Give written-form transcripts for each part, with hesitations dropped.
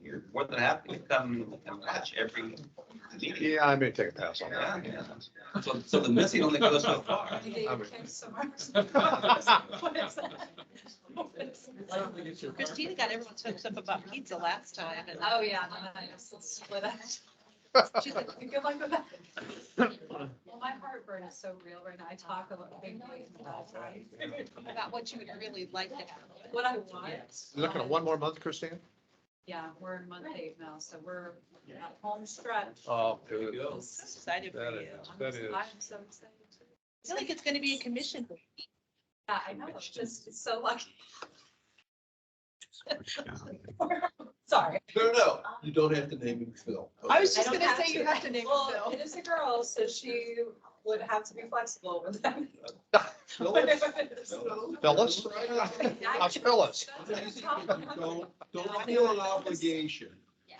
you're more than happy to come and watch every meeting. Yeah, I may take a pass on that. Yeah, yeah. So the missing only goes so far. I mean- Christina got everyone hooked up about pizza last time and Oh, yeah. Nice. Let's split up. she's like, Good luck with that. Well, my heartburn is so real right now. I talk a lot big about what you would really like to have. what I want. You looking at one more month, Christine? Yeah, we're in month 8 now, so we're at home stretch. Oh, There you good. go. I'm so excited for That you. is- that is. I'm so excited. I feel like it's gonna be a commission. Yeah, I know. It's so lucky. Sorry. No, you don't have to name him Phil. I was I just don't gonna have say you to. have to name Well, it it is a girl, so she would have to be flexible with them. Phyllis? Phyllis? How's Phyllis? Don't feel an obligation.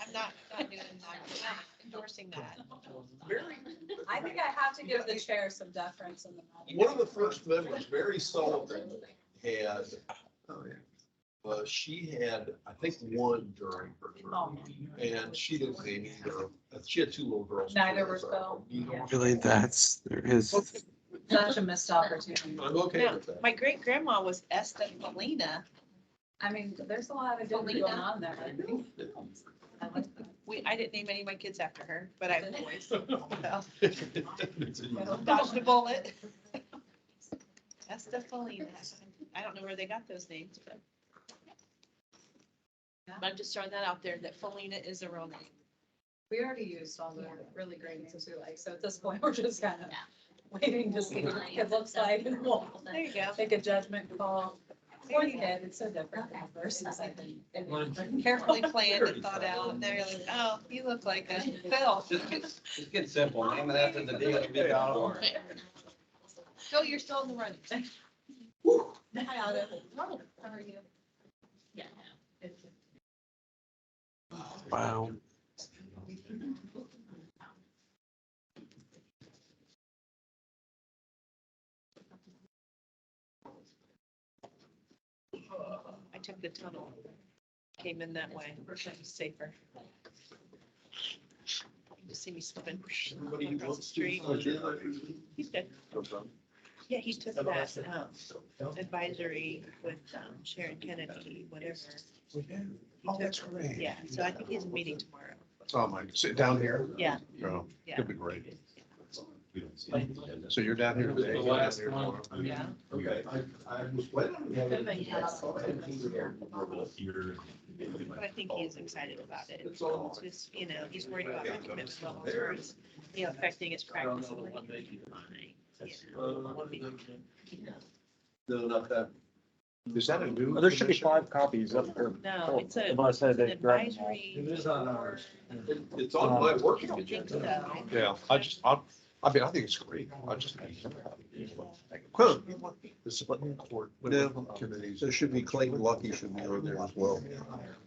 I'm not doing, I'm not endorsing that. I think I have to give the chair some deference in the. One of the first members, Mary Sullivan, had, she had, I think, one during her term. And she didn't name either. She had 2 little girls. Neither were Phil. Neither. Really, that's, there is. Such a missed opportunity. I'm okay No, with that. my great grandma was Esther Felina. I mean, there's a lot of good going on there. I think. I like that. I didn't name any of my kids after her, but I have boys. So, dodged a bullet. Esther Felina. I don't know where they got those names, but. But I'm just throwing that out there, that Felina is a real name. We already used all the really great names we like, so at this point, we're just kind of waiting to see what it looks like and we'll There you go. make a judgment call. For the kid, it's so different versus I think. Carefully planned and thought out, and they're like, oh, you look like a Phil. Just get simple, name it after the deal. Phil, you're still in the running. Hi, Autumn. How are you? Yeah. Wow. I took the tunnel, came in that way, it was safer. You see me slipping Everybody who across the wants to. street. He's good. Yeah, he took that advisory with Sharon Kennedy, whatever. Oh, that's great. Yeah, so I think he has a meeting tomorrow. Oh, my, sit down here? Yeah. Oh, Yeah. It'd be great. So you're down here today? The last one. Yeah. Okay. I was planning on having. But I think he's excited about it. It's all- It's just, he's worried about my commitment levels, or it's, affecting his practice. of working with mine, No, not that. Is that a new? Well, there should be commission? 5 copies up there. No, it's a, Unless it's they an grab them all. advisory. It is on board. It's on my working I think agenda. so. Yeah, I think it's great. The Supreme Court. Committees. There should be Clayton Lucky should be on there as well.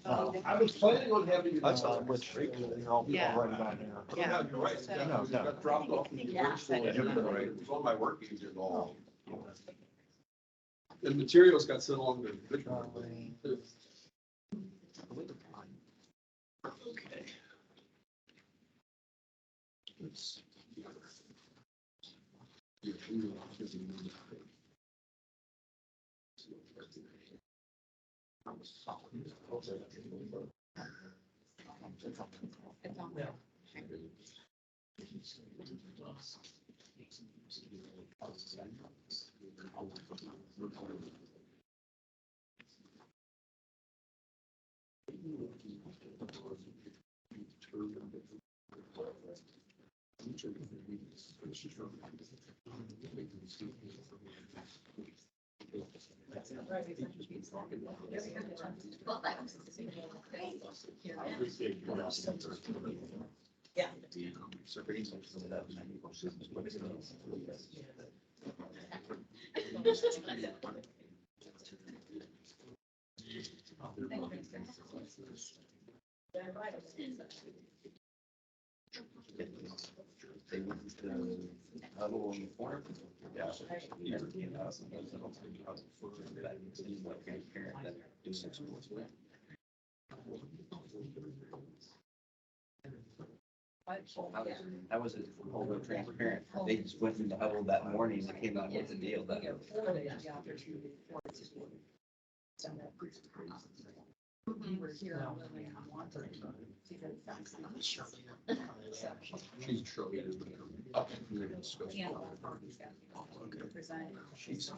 Oh, I was planning on having. That's Uh, which, Yeah. right down there. Yeah. You're right. So- No, no. Got dropped off. Yeah. It was on my work agenda all. The materials got sent along to. Okay. Let's- It's on there. Yeah. That was over transparent. They just went in the huddle that morning and came out with the deal. That She's showing it. We're gonna discuss it. She's.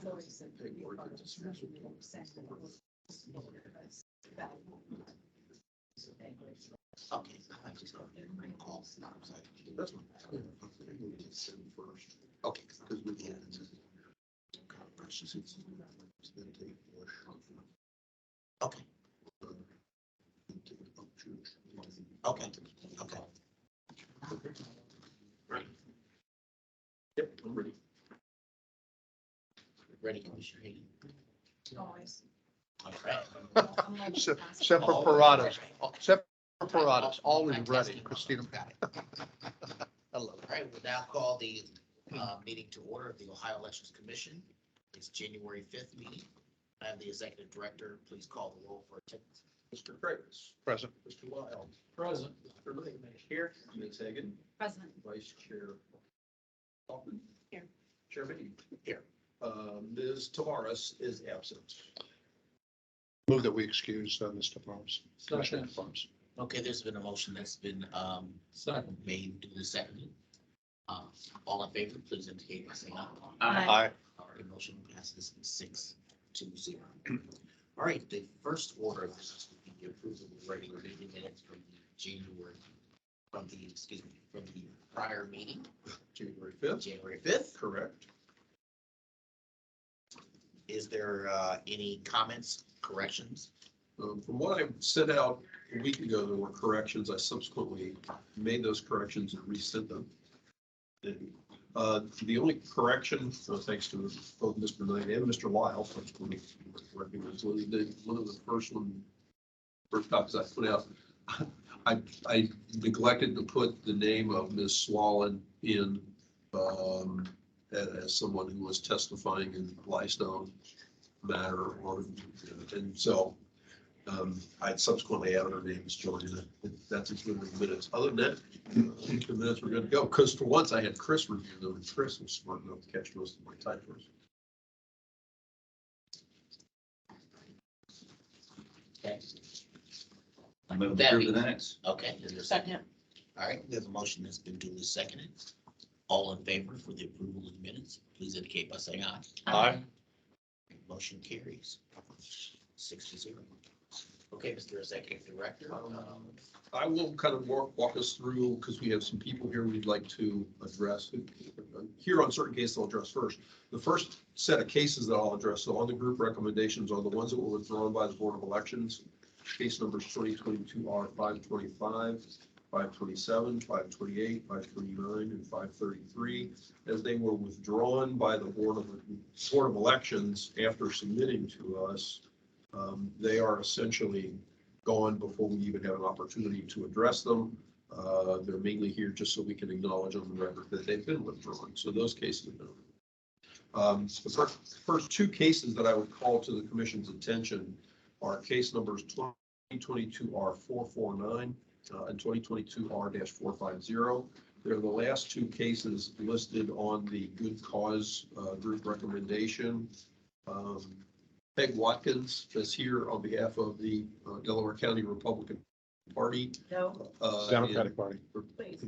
Okay. I just got a call. That's fine. We can send first. Okay. Because we can. Then take Bush. Okay. Okay. Okay. Right. Yep, I'm ready. Ready, Commissioner Hayden? Always. All right. Semper Paratus, Semper Paratus, always ready, Multitasking. Christina. Got it. Hello. All right, we'll now call the meeting to order of the Ohio Elections Commission. It's January 5th meeting. I have the executive director. Please call the roll for attendance. Mr. Kravis. Present. Mr. Lyle. Present. Mr. Knight. Here. Ms. Hagan. President. Vice Chair. Hoffman. Here. Chair Beatty. Here. Ms. Tavares is absent. Move that we excuse Mr. Farms. Commissioner Farms. Okay, there's been a motion that's been made to the second. All in favor, please indicate by saying aye. Aye. All right, motion passes 6-0. All right, the first order of business would be the approval of the regular meeting minutes from the prior meeting, January 5th. January 5th. Correct. Is there any comments, corrections? From what I sent out a week ago, there were corrections. I subsequently made those corrections and resent them. The only correction, thanks to both Mr. Knight and Mr. Lyle, one of the first copies I put out, I neglected to put the name of Ms. Swallen in as someone who was testifying in the Blystone matter, and so I subsequently added her name as Joanna. That's included in the minutes. Other than that, the minutes were good to go. Because for once I had Chris review them, and Chris was smart enough to catch most of my typos. Okay. I move to That approve the means- minutes. Okay, is there a second? All right, we have a motion that's been duly seconded. All in favor for the approval of the minutes, please indicate by saying aye. Aye. Motion carries 6-0. Okay, Mr. Executive Director. I will kind of walk us through, because we have some people here we'd like to address. Here on certain cases I'll address first. The first set of cases that I'll address, so on the group recommendations are the ones that were withdrawn by the Board of Elections. Case numbers 2022 R 525, 527, 528, 529, and 533. As they were withdrawn by the Board of Elections after submitting to us, they are essentially gone before we even have an opportunity to address them. They're mainly here just so we can acknowledge on the record that they've been withdrawn. So those cases have been. The first two cases that I would call to the commission's attention are case numbers 2022 R 449 and 2022 R 450. They're the last two cases listed on the good cause group recommendation. Peg Watkins is here on behalf of the Delaware County Republican Party. No, Democratic Party. please.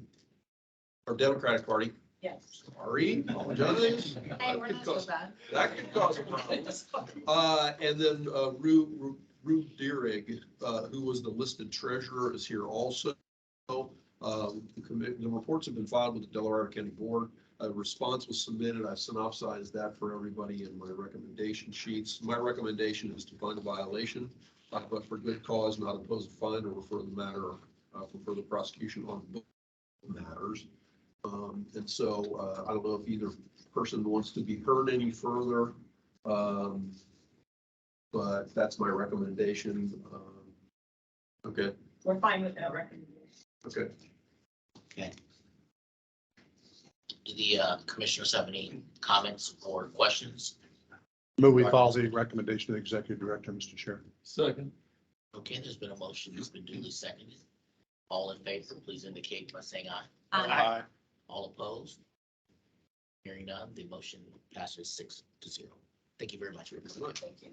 Or Democratic Party. Yes. Sorry, apologize. Hey, we're not so bad. That could cause a problem. And then Rue Deerig, who was the listed treasurer, is here also. The reports have been filed with the Delaware County Board. A response was submitted. I synopsized that for everybody in my recommendation sheets. My recommendation is to find a violation, but for good cause, not impose a fine or refer the matter for further prosecution on both matters. And so I don't know if either person wants to be heard any further, but that's my recommendation. Okay, We're fine with that recommendation. okay. Okay. Do the commissioners have any comments or questions? Move we follow the recommendation of the Executive Director, Mr. Chair. Second. Okay, there's been a motion that's been duly seconded. All in favor, please indicate by saying aye. Aye. All opposed? Hearing none, the motion passes 6-0. Thank you very much. Thank you.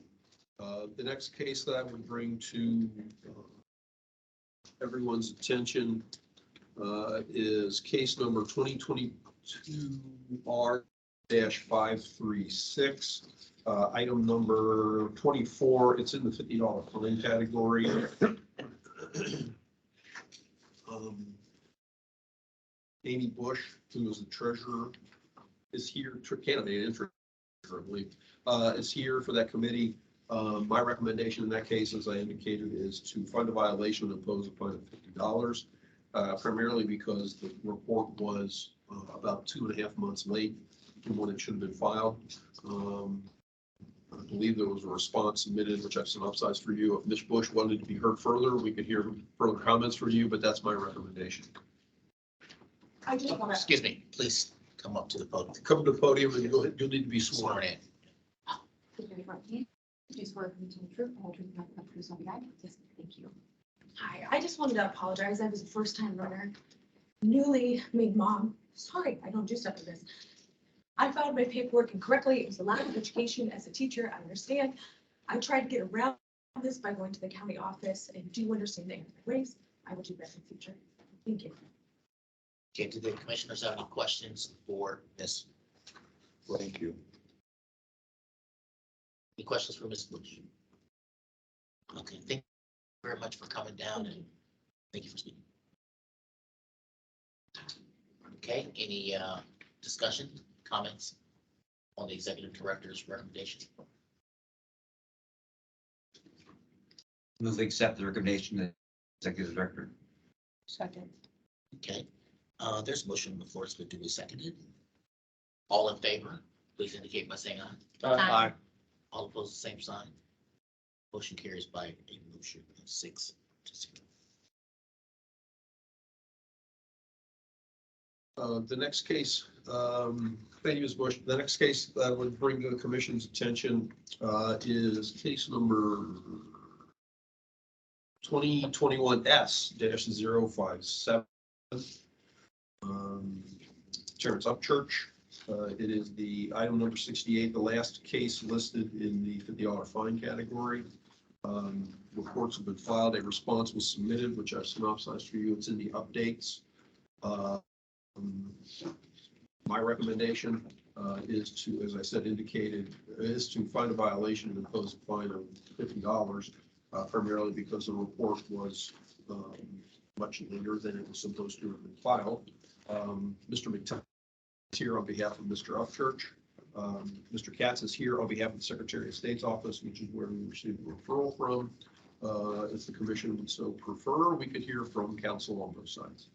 The next case that I would bring to everyone's attention is case number 2022 R-536. Item number 24, it's in the $50 fine category. Amy Bush, who is the treasurer, is here, candidate and treasurer, I believe, is here for that committee. My recommendation in that case, as I indicated, is to find a violation and impose a fine of $50, primarily because the report was about 2.5 months late from when it should have been filed. I believe there was a response submitted, which I've synopsized for you. If Ms. Bush wanted to be heard further, we could hear further comments from you, but that's my recommendation. I just want to, Excuse me, please come up to the podium. Come to the podium and you'll need to be Sworn sworn. in. Do you swear to tell the truth, the whole truth, and nothing but the truth, so help you God? Yes, thank you. Hi, I just wanted to apologize. I was a first-time runner, newly made mom. Sorry, I don't do stuff like this. I filed my paperwork incorrectly. It was a lack of education as a teacher. I understand. I tried to get around this by going to the county office and do understand the error of my ways. I will do better in the future. Thank you. Okay, do the commissioners have any questions for Ms.? Thank you. Any questions for Ms. Bush? Okay, thank you very much for coming down and thank you for speaking. Okay, any discussion, comments on the executive director's recommendation? Move to accept the recommendation of the executive director. Second. Okay, there's a motion on the floor. It's been duly seconded. All in favor, please indicate by saying aye. Aye. All opposed, the same sign. Motion carries by a motion of 6-0. The next case, thank you, Ms. Bush. The next case that I would bring to the commission's attention is case number 2021 S-057. Terrence Upchurch. It is the item number 68, the last case listed in the $50 fine category. Reports have been filed. A response was submitted, which I've synopsized for you. It's in the updates. My recommendation is to, as I said, indicated, is to find a violation and impose a fine of $50, primarily because the report was much later than it was supposed to have been filed. Mr. McTighe is here on behalf of Mr. Upchurch. Mr. Katz is here on behalf of the Secretary of State's office, which is where we received the referral from. If the commission would so prefer, we could hear from counsel on both sides.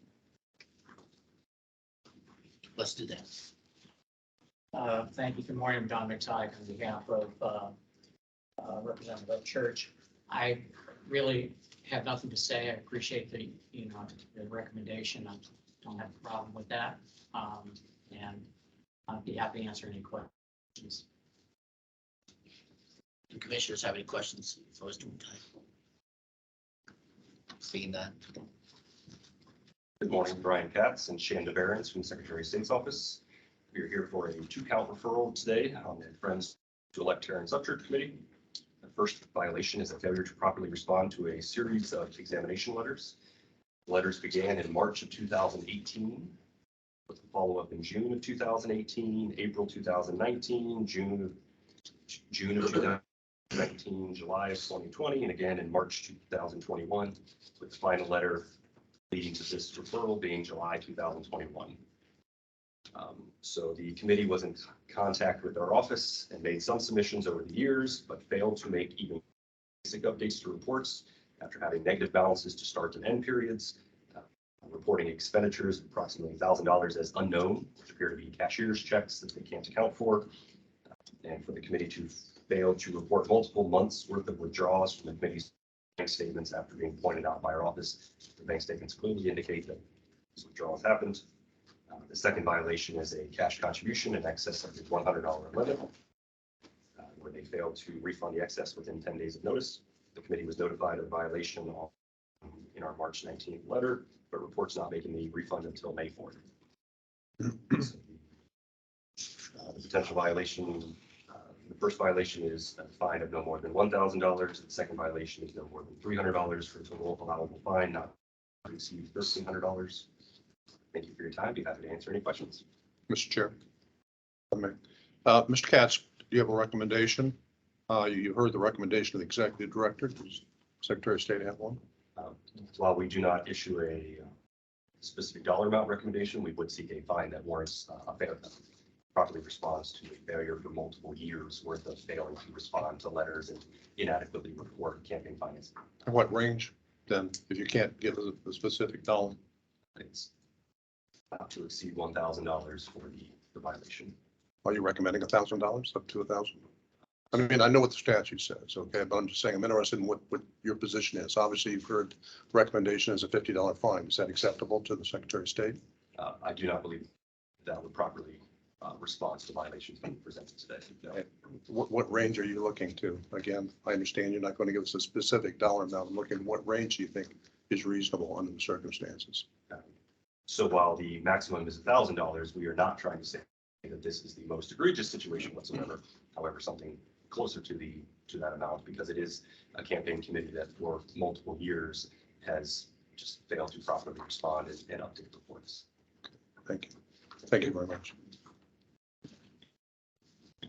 Let's do that. Thank you. Good morning. I'm Don McTighe on behalf of Representative Upchurch. I really have nothing to say. I appreciate the recommendation. I don't have a problem with that. And I'd be happy to answer any questions. Do commissioners have any questions for Mr. McTighe? Seeing that. Good morning, Brian Katz and Shanda Behrens from the Secretary of State's office. We are here for a 2-count referral today on the Friends to Elect Terrence Upchurch Committee. The first violation is a failure to properly respond to a series of examination letters. The letters began in March of 2018, with a follow-up in June of 2018, April 2019, June of 2019, July of 2020, and again in March 2021, with the final letter leading to this referral being July 2021. So the committee was in contact with our office and made some submissions over the years, but failed to make even basic updates to reports after having negative balances to start and end periods, reporting expenditures of approximately $1,000 as unknown, which appear to be cashier's checks that they can't account for, and for the committee to fail to report multiple months worth of withdrawals from the committee's bank statements after being pointed out by our office. The bank statements clearly indicate that these withdrawals happened. The second violation is a cash contribution in excess of the $100 limit, where they failed to refund the excess within 10 days of notice. The committee was notified of violation on in our March 19th letter, but reports not making the refund until May 4th. The potential violation, the first violation is a fine of no more than $1,000. The second violation is no more than $300 for a total allowable fine not to exceed $1,300. Thank you for your time. Be happy to answer any questions. Mr. Chair. Mr. Katz, do you have a recommendation? You heard the recommendation of the executive director. Does Secretary of State have one? While we do not issue a specific dollar amount recommendation, we would seek a fine that warrants properly responds to a failure for multiple years worth of failing to respond to letters and inadequately report campaign finance. What range then, if you can't give a specific dollar? It's not to exceed $1,000 for the violation. Are you recommending $1,000, up to 1,000? I mean, I know what the statute says, okay, but I'm just saying, I'm interested in what your position is. Obviously, you've heard the recommendation is a $50 fine. Is that acceptable to the Secretary of State? I do not believe that would properly respond to the violations being presented today. No. What range are you looking to? Again, I understand you're not going to give us a specific dollar amount. I'm looking at what range do you think is reasonable under the circumstances? So while the maximum is $1,000, we are not trying to say that this is the most egregious situation whatsoever. However, something closer to that amount, because it is a campaign committee that for multiple years has just failed to properly respond and update reports. Thank you. Thank you very much.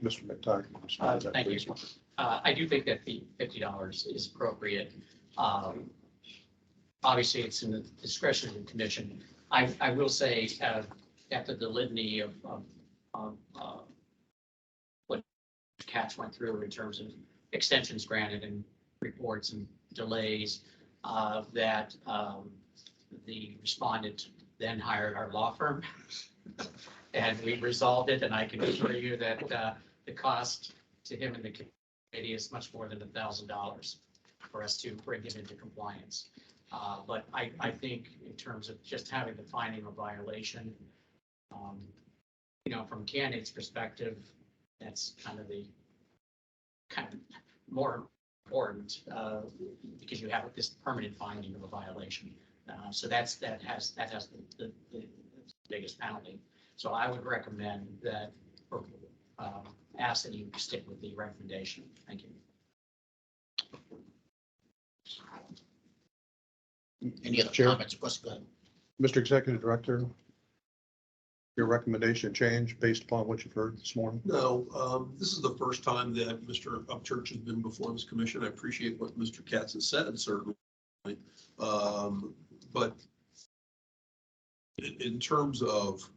Mr. McTighe. Thank you. I do think that the $50 is appropriate. Obviously, it's in the discretion of the commission. I will say, after the litany of what Katz went through in terms of extensions granted and reports and delays, that the respondent then hired our law firm and we resolved it. And I can assure you that the cost to him and the committee is much more than $1,000 for us to bring him into compliance. But I think in terms of just having the finding of violation, from a candidate's perspective, that's kind of more important because you have this permanent finding of a violation. So that has the biggest penalty. So I would recommend that, or ask that you stick with the recommendation. Thank you. Any other Chair? comments or questions? Go ahead. Mr. Executive Director, your recommendation change based upon what you've heard this morning? No, this is the first time that Mr. Upchurch has been before this commission. I appreciate what Mr. Katz has said, certainly. But in terms of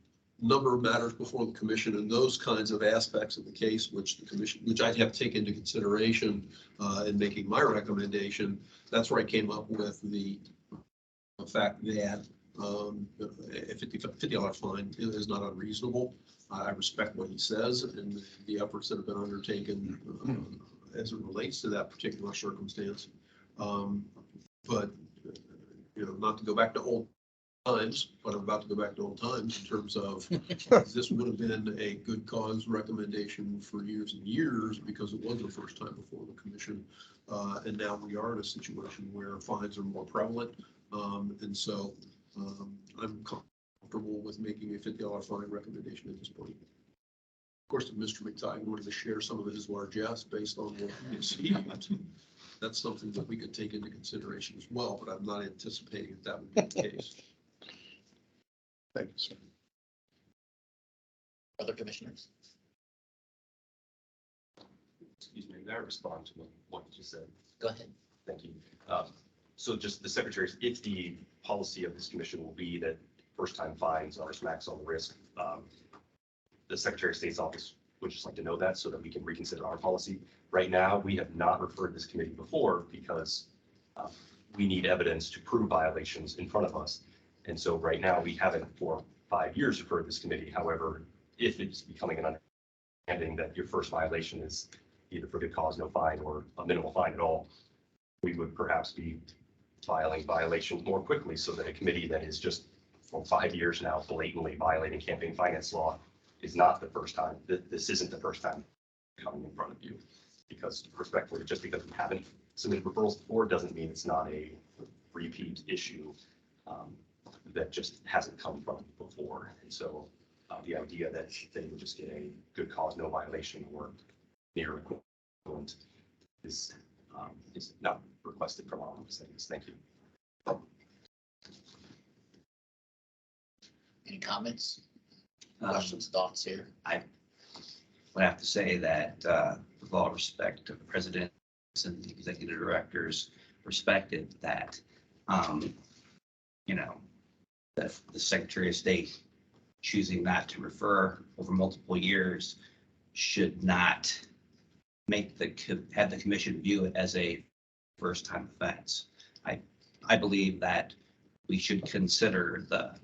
number of matters before the commission and those kinds of aspects of the case, which I'd have to take into consideration in making my recommendation, that's where I came up with the fact that a $50 fine is not unreasonable. I respect what he says and the efforts that have been undertaken as it relates to that particular circumstance. But, not to go back to old times, but I'm about to go back to old times in terms of this would have been a good cause recommendation for years and years because it was the first time before the commission. And now we are in a situation where fines are more prevalent. And so I'm comfortable with making a $50 fine recommendation at this point. Of course, if Mr. McTighe wanted to share some of his largesse based on what he received, that's something that we could take into consideration as well, but I'm not anticipating that would be the case. Thank you, sir. Other commissioners? Excuse me, may I respond to what you just said? Go ahead. Thank you. So just the secretary's, if the policy of this commission will be that first-time fines are max on the risk, the Secretary of State's office would just like to know that so that we can reconsider our policy. Right now, we have not referred this committee before because we need evidence to prove violations in front of us. And so right now, we haven't for 5 years referred this committee. However, if it's becoming an understanding that your first violation is either for good cause, no fine, or a minimal fine at all, we would perhaps be filing violations more quickly so that a committee that is just for 5 years now blatantly violating campaign finance law is not the first time. This isn't the first time coming in front of you, because respectfully, just because we haven't submitted referrals before doesn't mean it's not a repeat issue that just hasn't come from before. And so the idea that they would just get a good cause, no violation or near equivalent is not requested from all of things. Thank you. Any comments, Um, questions, thoughts here? would have to say that, with all respect to the president and the executive director's perspective, that, you know, that the Secretary of State choosing not to refer over multiple years should not make have the commission view it as a first-time offense. I believe that we should consider the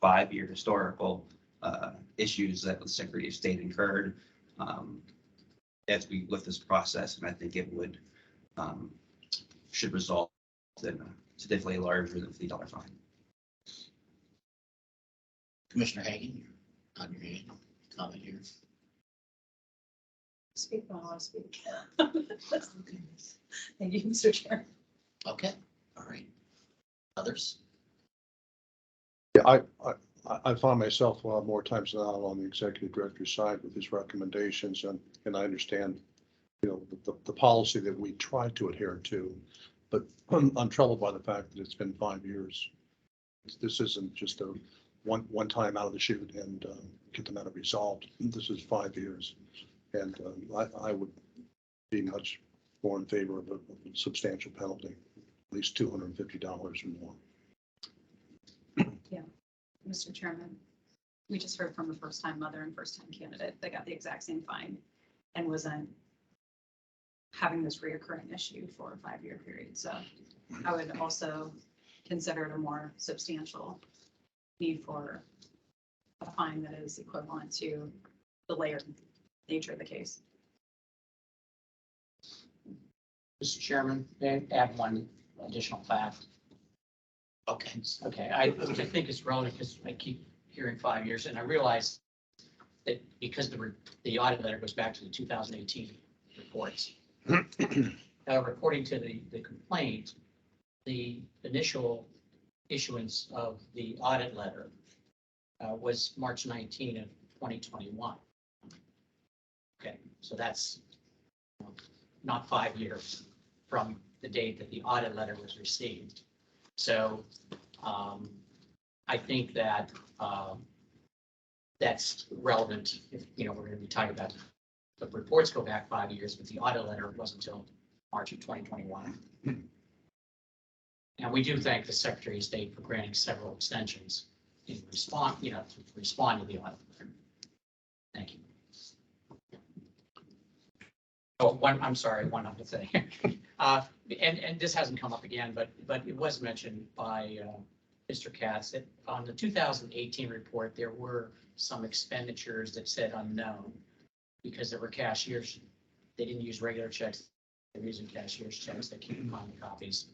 5-year historical issues that the Secretary of State incurred as we with this process, and I think it would should result in a significantly larger than $50 fine. Commissioner Hagan, you're on your hand, comment here. Speak when I want to speak. Thank you, Mr. Chair. Okay, all right. Others? Yeah, I find myself a lot more times than not on the executive director's side with his recommendations, and I understand, you know, the policy that we try to adhere to, but I'm troubled by the fact that it's been 5 years. This isn't just a one time out of the chute and get the matter resolved. This is 5 years, and I would be much more in favor of a substantial penalty, at least $250 or more. Mr. Chairman, we just heard from a first-time mother and first-time candidate that got the exact same fine and wasn't having this reoccurring issue for a 5-year period. So I would also consider it a more substantial need for a fine that is equivalent to the layered nature of the case. Mr. Chairman, may I add one additional fact? Okay, Okay, which I think is relevant because I keep hearing 5 years, and I realize that because the audit letter goes back to the 2018 reports. However, according to the complaint, the initial issuance of the audit letter was March 19 of 2021. Okay, so that's not 5 years from the date that the audit letter was received. So I think that that's relevant if, you know, we're going to be talking about the reports go back 5 years, but the audit letter wasn't until March of 2021. And we do thank the Secretary of State for granting several extensions in response, you know, to respond to the audit letter. Thank you. Oh, I'm sorry, one other thing. And this hasn't come up again, but it was mentioned by Mr. Katz that on the 2018 report, there were some expenditures that said unknown because there were cashiers. They didn't use regular checks. They're using cashier's checks. They keep on the copies.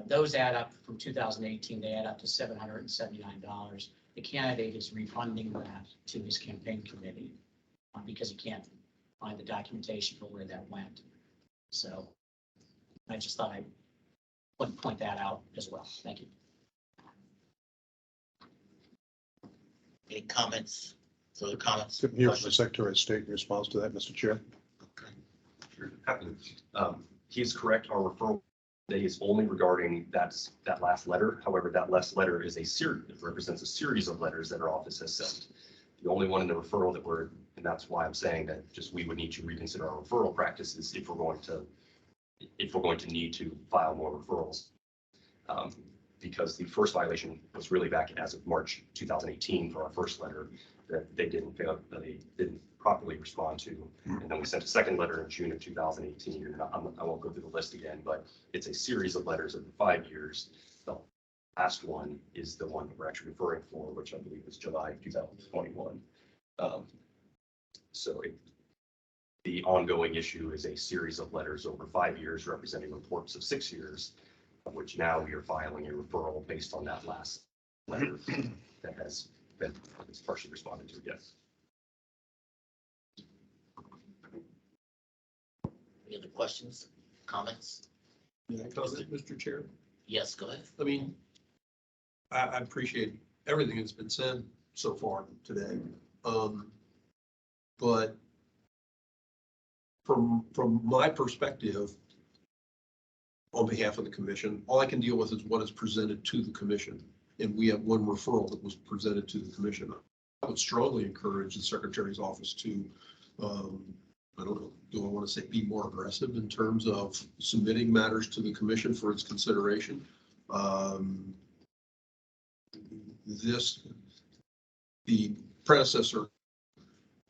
Those add up from 2018. They add up to $779. The candidate is refunding that to his campaign committee because he can't find the documentation for where that went. So I just thought I would point that out as well. Thank you. any comments, further comments? Couldn't hear from the questions? Secretary of State in response to that, Mr. Chair. Okay. Sure. He is correct. Our referral today is only regarding that last letter. However, that last letter is a series, it represents a series of letters that our office has sent. The only one in the referral that and that's why I'm saying that just we would need to reconsider our referral practices if we're going to need to file more referrals. Because the first violation was really back as of March 2018 for our first letter that they didn't properly respond to. And then we sent a second letter in June of 2018. And I won't go through the list again, but it's a series of letters over 5 years. The last one is the one that we're actually referring for, which I believe is July 2021. The ongoing issue is a series of letters over 5 years representing reports of 6 years, of which now we are filing a referral based on that last letter that has been partially responded to. Yes. Any other questions, comments? May I comment, Mr. Chair? Yes, go ahead. I mean, I appreciate everything that's been said so far today. But from my perspective, on behalf of the commission, all I can deal with is what is presented to the commission. And we have one referral that was presented to the commission. I would strongly encourage the secretary's office to, I don't know, do I want to say be more aggressive in terms of submitting matters to the commission for its consideration? The predecessor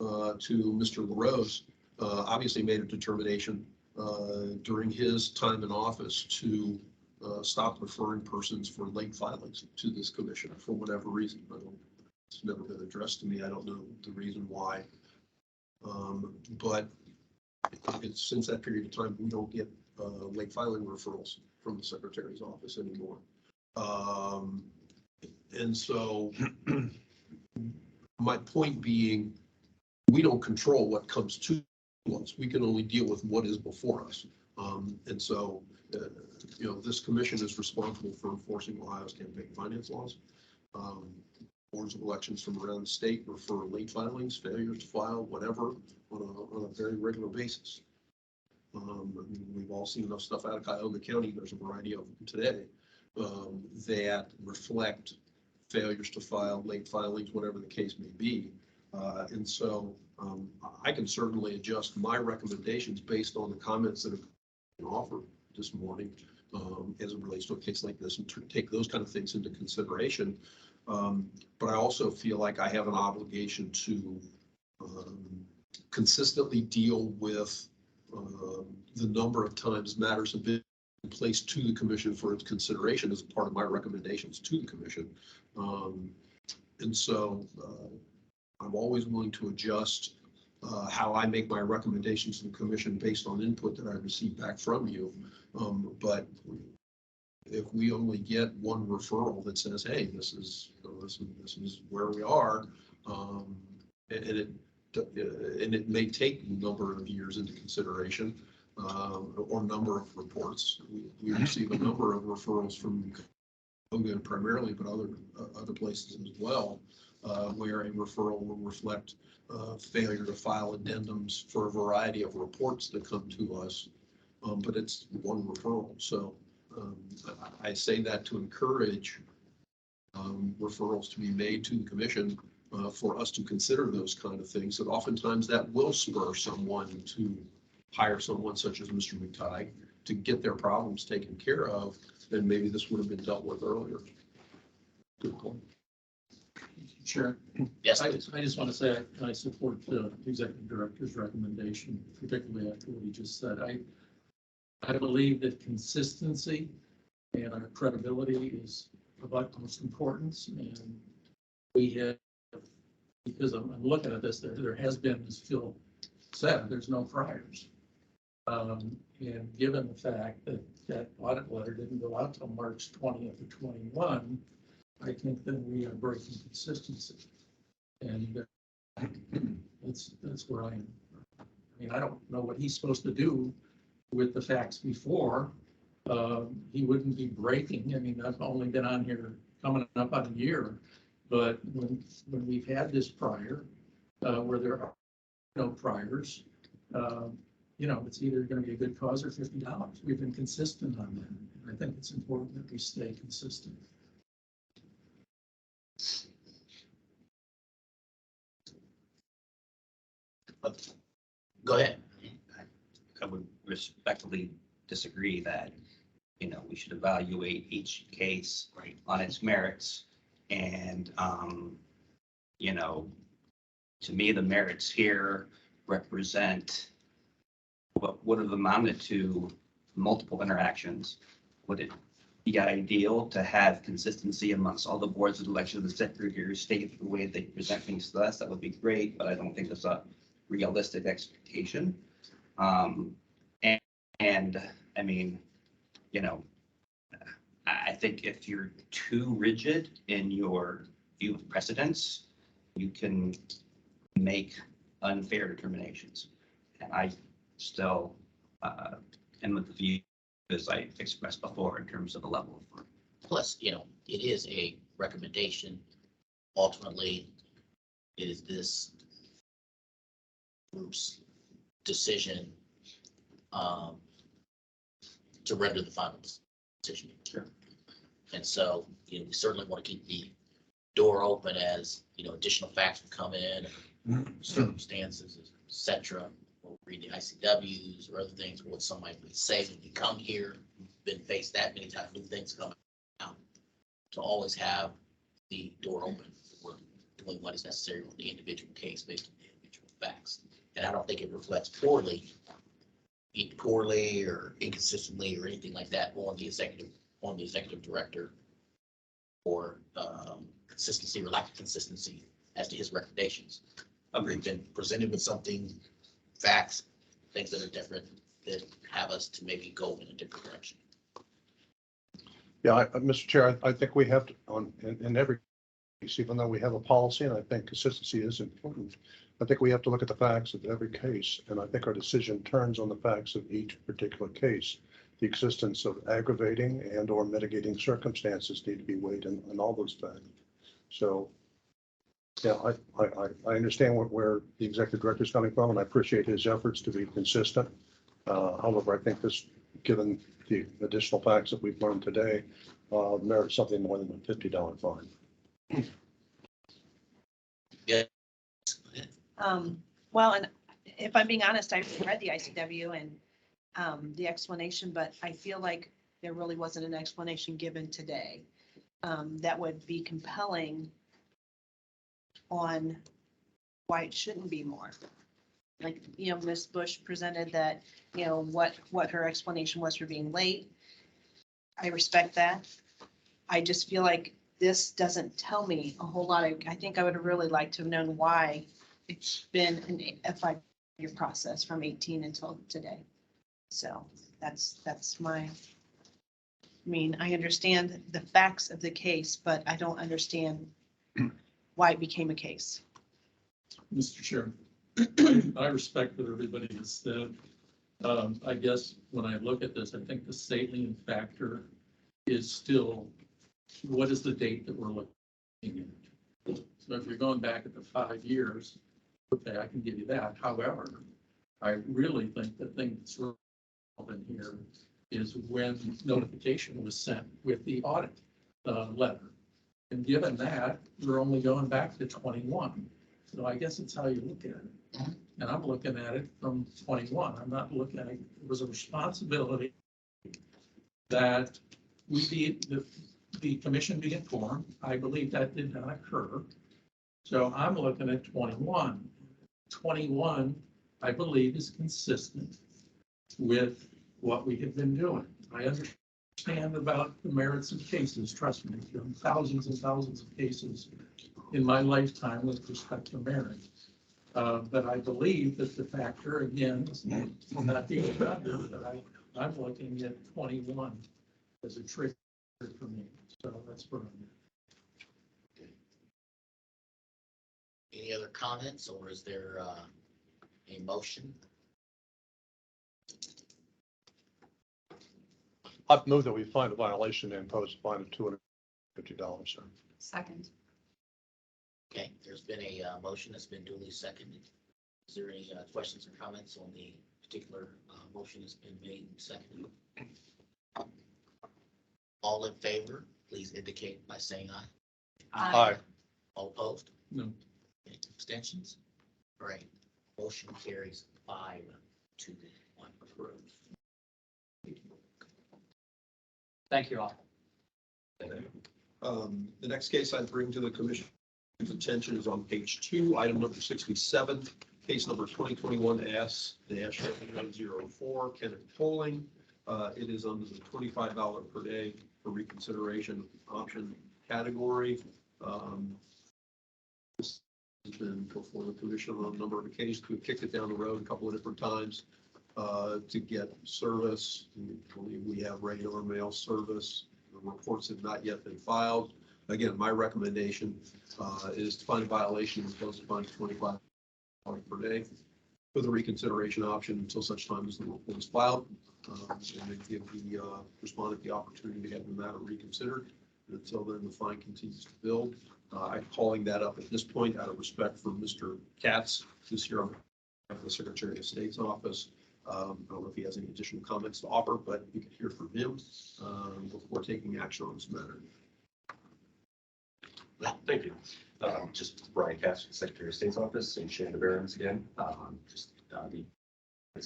to Mr. LaRose obviously made a determination during his time in office to stop referring persons for late filings to this commission for whatever reason. It's never been addressed to me. I don't know the reason why. But since that period of time, we don't get late filing referrals from the secretary's office anymore. And so my point being, we don't control what comes to us. We can only deal with what is before us. And so, this commission is responsible for enforcing Ohio's campaign finance laws. Boards of elections from around the state refer late filings, failures to file, whatever, on a very regular basis. We've all seen enough stuff out of Cuyahoga County. There's a variety of them today that reflect failures to file, late filings, whatever the case may be. And so I can certainly adjust my recommendations based on the comments that have been offered this morning as it relates to a case like this and take those kind of things into consideration. But I also feel like I have an obligation to consistently deal with the number of times matters have been placed to the commission for its consideration as part of my recommendations to the commission. And so I'm always willing to adjust how I make my recommendations to the commission based on input that I receive back from you. But if we only get one referral that says, hey, this is where we are, and it may take a number of years into consideration, or number of reports. We receive a number of referrals from Hogan primarily, but other places as well, where a referral will reflect failure to file addendums for a variety of reports that come to us. But it's one referral. So I say that to encourage referrals to be made to the commission for us to consider those kind of things. And oftentimes that will spur someone to hire someone such as Mr. McTighe to get their problems taken care of. Then maybe this would have been dealt with earlier. Good point. Sure. Yes, I just want to say I support the executive director's recommendation, particularly after what he just said. I believe that consistency and our credibility is of utmost importance. And we have, because I'm looking at this, there has been, as Phil said, there's no priors. And given the fact that that audit letter didn't go out till March 20th of 21, I think that we are breaking consistency. And that's where I am. I mean, I don't know what he's supposed to do with the facts before. He wouldn't be breaking. I mean, I've only been on here coming up on a year, but when we've had this prior, where there are no priors, it's either going to be a good cause or $50. We've been consistent on that. And I think it's important that we stay consistent. go ahead. I would respectfully disagree that, we should evaluate each case on its merits. And, to me, the merits here represent what would have amounted to multiple interactions. Would it be ideal to have consistency amongst all the boards of election of the Secretary of State the way they present things to us? That would be great, but I don't think that's a realistic expectation. And I mean, I think if you're too rigid in your view of precedents, you can make unfair determinations. And I still am of the view as I expressed before, in terms of the level of fund. Plus, it is a recommendation. Ultimately, it is this group's decision to render the final decision. Sure. And so, we certainly want to keep the door open as, additional facts will come in, circumstances, et cetera. We'll read the ICWs or other things, what somebody would say when you come here, you've been faced that many times, new things come out. To always have the door open for doing what is necessary on the individual case based on the individual facts. And I don't think it reflects poorly or inconsistently or anything like that on the executive director or consistency or lack of consistency as to his recommendations. We've been presented with something, facts, things that are different that have us to maybe go in a different direction. Yeah, Mr. Chair, I think we have to, in every case, even though we have a policy, and I think consistency is important, I think we have to look at the facts of every case, and I think our decision turns on the facts of each particular case. The existence of aggravating and or mitigating circumstances need to be weighed in all those facts. So, yeah, I understand where the executive director is coming from, and I appreciate his efforts to be consistent. However, I think this, given the additional facts that we've learned today, merits something more than a $50 fine. Yeah. Well, and if I'm being honest, I read the ICW and the explanation, but I feel like there really wasn't an explanation given today that would be compelling on why it shouldn't be more. Like, Ms. Bush presented that, what her explanation was for being late. I respect that. I just feel like this doesn't tell me a whole lot. I think I would have really liked to have known why it's been a 5-year process from 18 until today. So that's my, I understand the facts of the case, but I don't understand why it became a case. Mr. Chairman, I respect what everybody has said. I guess when I look at this, I think the salient factor is still, what is the date that we're looking at? So if you're going back at the 5 years, okay, I can give you that. However, I really think the thing that's relevant here is when notification was sent with the audit letter. And given that, we're only going back to 21. So I guess it's how you look at it. And I'm looking at it from 21. I'm not looking at it. It was a responsibility that the commission be informed. I believe that did not occur. So I'm looking at 21. 21, I believe, is consistent with what we have been doing. I understand about the merits of cases. Trust me, there are thousands and thousands of cases in my lifetime with respect to merit. But I believe that the factor, again, is not being done, but I'm looking at 21 as a trigger for me. So that's where I'm at. Any other comments, or is there a motion? I've moved that we find a violation and impose a fine of $250, sir. Second. Okay, there's been a motion that's been duly seconded. Is there any questions or comments on the particular motion that's been made and seconded? All in favor, please indicate by saying aye. Aye. All opposed? No. Okay, abstentions? All right, motion carries 5-1 approved. Thank you all. The next case I bring to the commission's attention is on page 2, item number 67, case number 2021-S-104, Kenneth Poling. It is under the $25 per day for reconsideration option category. This has been before the commission on a number of occasions. We've kicked it down the road a couple of different times to get service. We have regular mail service. The reports have not yet been filed. Again, my recommendation is to find a violation and impose a fine of $25 per day. for the reconsideration option until such time as the report is filed. And then give the respondent the opportunity to have the matter reconsidered. And until then, the fine continues to build. I'm calling that up at this point out of respect for Mr. Katz, who's here on behalf of the Secretary of State's office. I don't know if he has any additional comments to offer, but you can hear from him before taking action on this matter. Thank you. Just Brian Cash, Secretary of State's office, and Shanda Barons again. The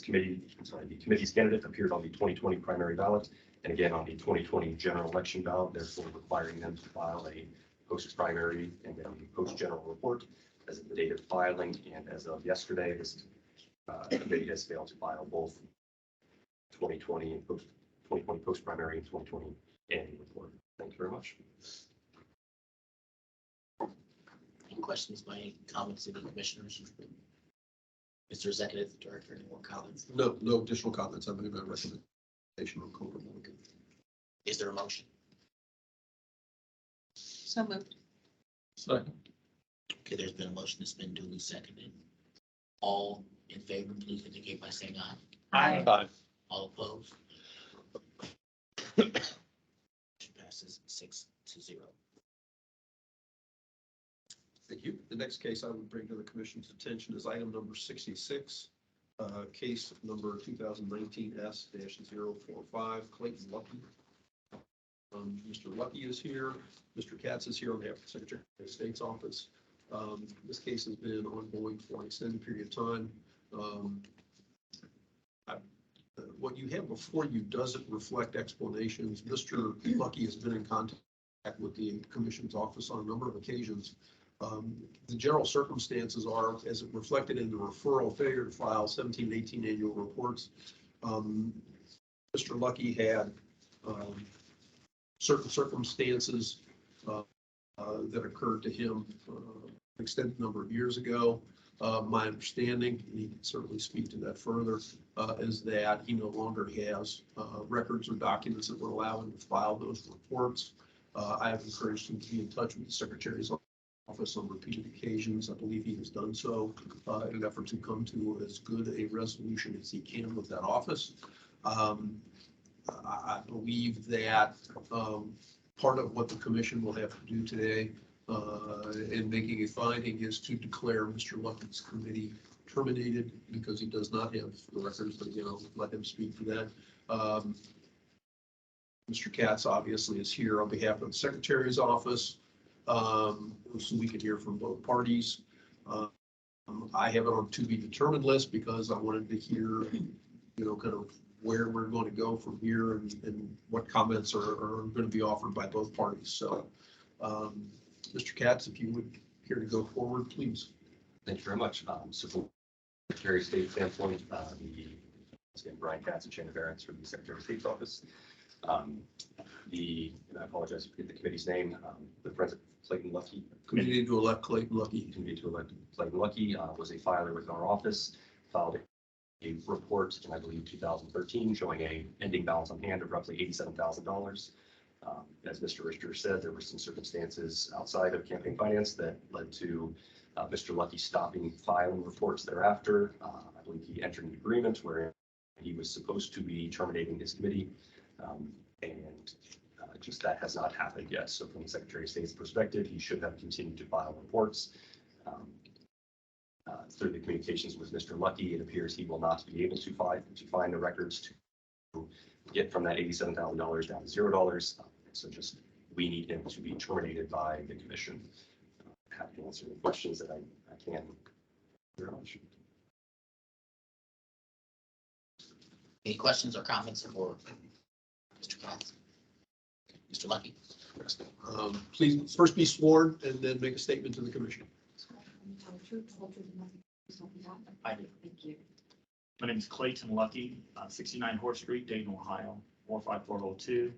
committee's candidate appeared on the 2020 primary ballot and again on the 2020 general election ballot, therefore requiring them to file a post-primary and then a post-general report as of the date of filing. And as of yesterday, this committee has failed to file both 2020 and 2020 post-primary and 2020 annual report. Thank you very much. Any questions by any comments, any commissioners? Mr. Executive Director, any more comments? No additional comments. I made my recommendation on Cobra Morgan. Is there a motion? So moved. Second. Okay, there's been a motion that's been duly seconded. All in favor, please indicate by saying aye. Aye. All opposed? Motion passes 6-0. Thank you. The next case I would bring to the commission's attention is item number 66, case number 2019 S-045, Clayton Lucky. Mr. Lucky is here. Mr. Katz is here on behalf of the Secretary of State's office. This case has been ongoing for an extended period of time. What you have before you doesn't reflect explanations. Mr. Lucky has been in contact with the commission's office on a number of occasions. The general circumstances are, as it reflected in the referral failure to file 17 and 18 annual reports. Mr. Lucky had certain circumstances that occurred to him an extended number of years ago. My understanding, and he can certainly speak to that further, is that he no longer has records or documents that would allow him to file those reports. I have encouraged him to be in touch with the Secretary's office on repeated occasions. I believe he has done so in an effort to come to as good a resolution as he can with that office. I believe that part of what the commission will have to do today in making a finding is to declare Mr. Lucky's committee terminated because he does not have the records, but again, I'll let him speak to that. Mr. Katz obviously is here on behalf of the Secretary's office, so we can hear from both parties. I have it on to be determined list because I wanted to hear, kind of where we're going to go from here and what comments are going to be offered by both parties. So, Mr. Katz, if you would care to go forward, please. Thank you very much. So from the Secretary of State standpoint, again, Brian Katz and Shanda Barons from the Secretary of State's office. And I apologize to forget the committee's name, the Friends of Clayton Lucky. Committee to elect Clayton Lucky. Committee to elect Clayton Lucky was a filer with our office, filed a report in, I believe, 2013, showing a ending balance on hand of roughly $87,000. As Mr. Richter said, there were some circumstances outside of campaign finance that led to Mr. Lucky stopping filing reports thereafter. I believe he entered an agreement where he was supposed to be terminating his committee, and just that has not happened yet. So from the Secretary of State's perspective, he should have continued to file reports. Through the communications with Mr. Lucky, it appears he will not be able to find the records to get from that $87,000 down to $0. So just we need him to be terminated by the commission. Happy to answer any questions that I can. Very much. Any questions or comments for Mr. Katz? Mr. Lucky? Please first be sworn and then make a statement to the commission. I do. Thank you. My name is Clayton Lucky, 69 Horse Street, Dayton, Ohio, 45402.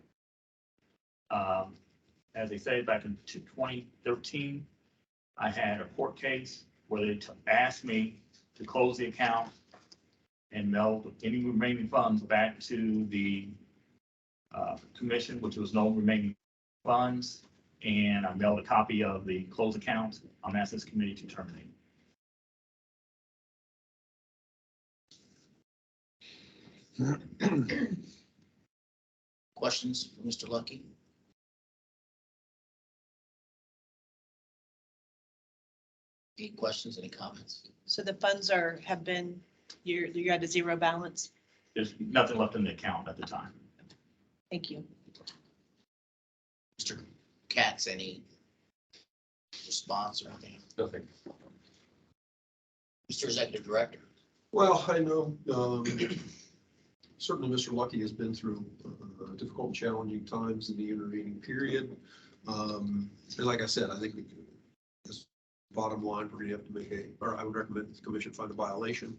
As they say, back in 2013, I had a court case where they asked me to close the account and meld any remaining funds back to the commission, which was no remaining funds. And I mailed a copy of the closed account. I'm asking this committee to terminate. Questions for Mr. Lucky? Any questions, any comments? So the funds have been, you're at a zero balance. There's nothing left in the account at the time. Thank you. Mr. Katz, any response or anything? Nothing. Mr. Executive Director? Well, I know, certainly Mr. Lucky has been through difficult, challenging times in the intervening period. And like I said, I think this bottom line, we're gonna have to make or I would recommend the commission find a violation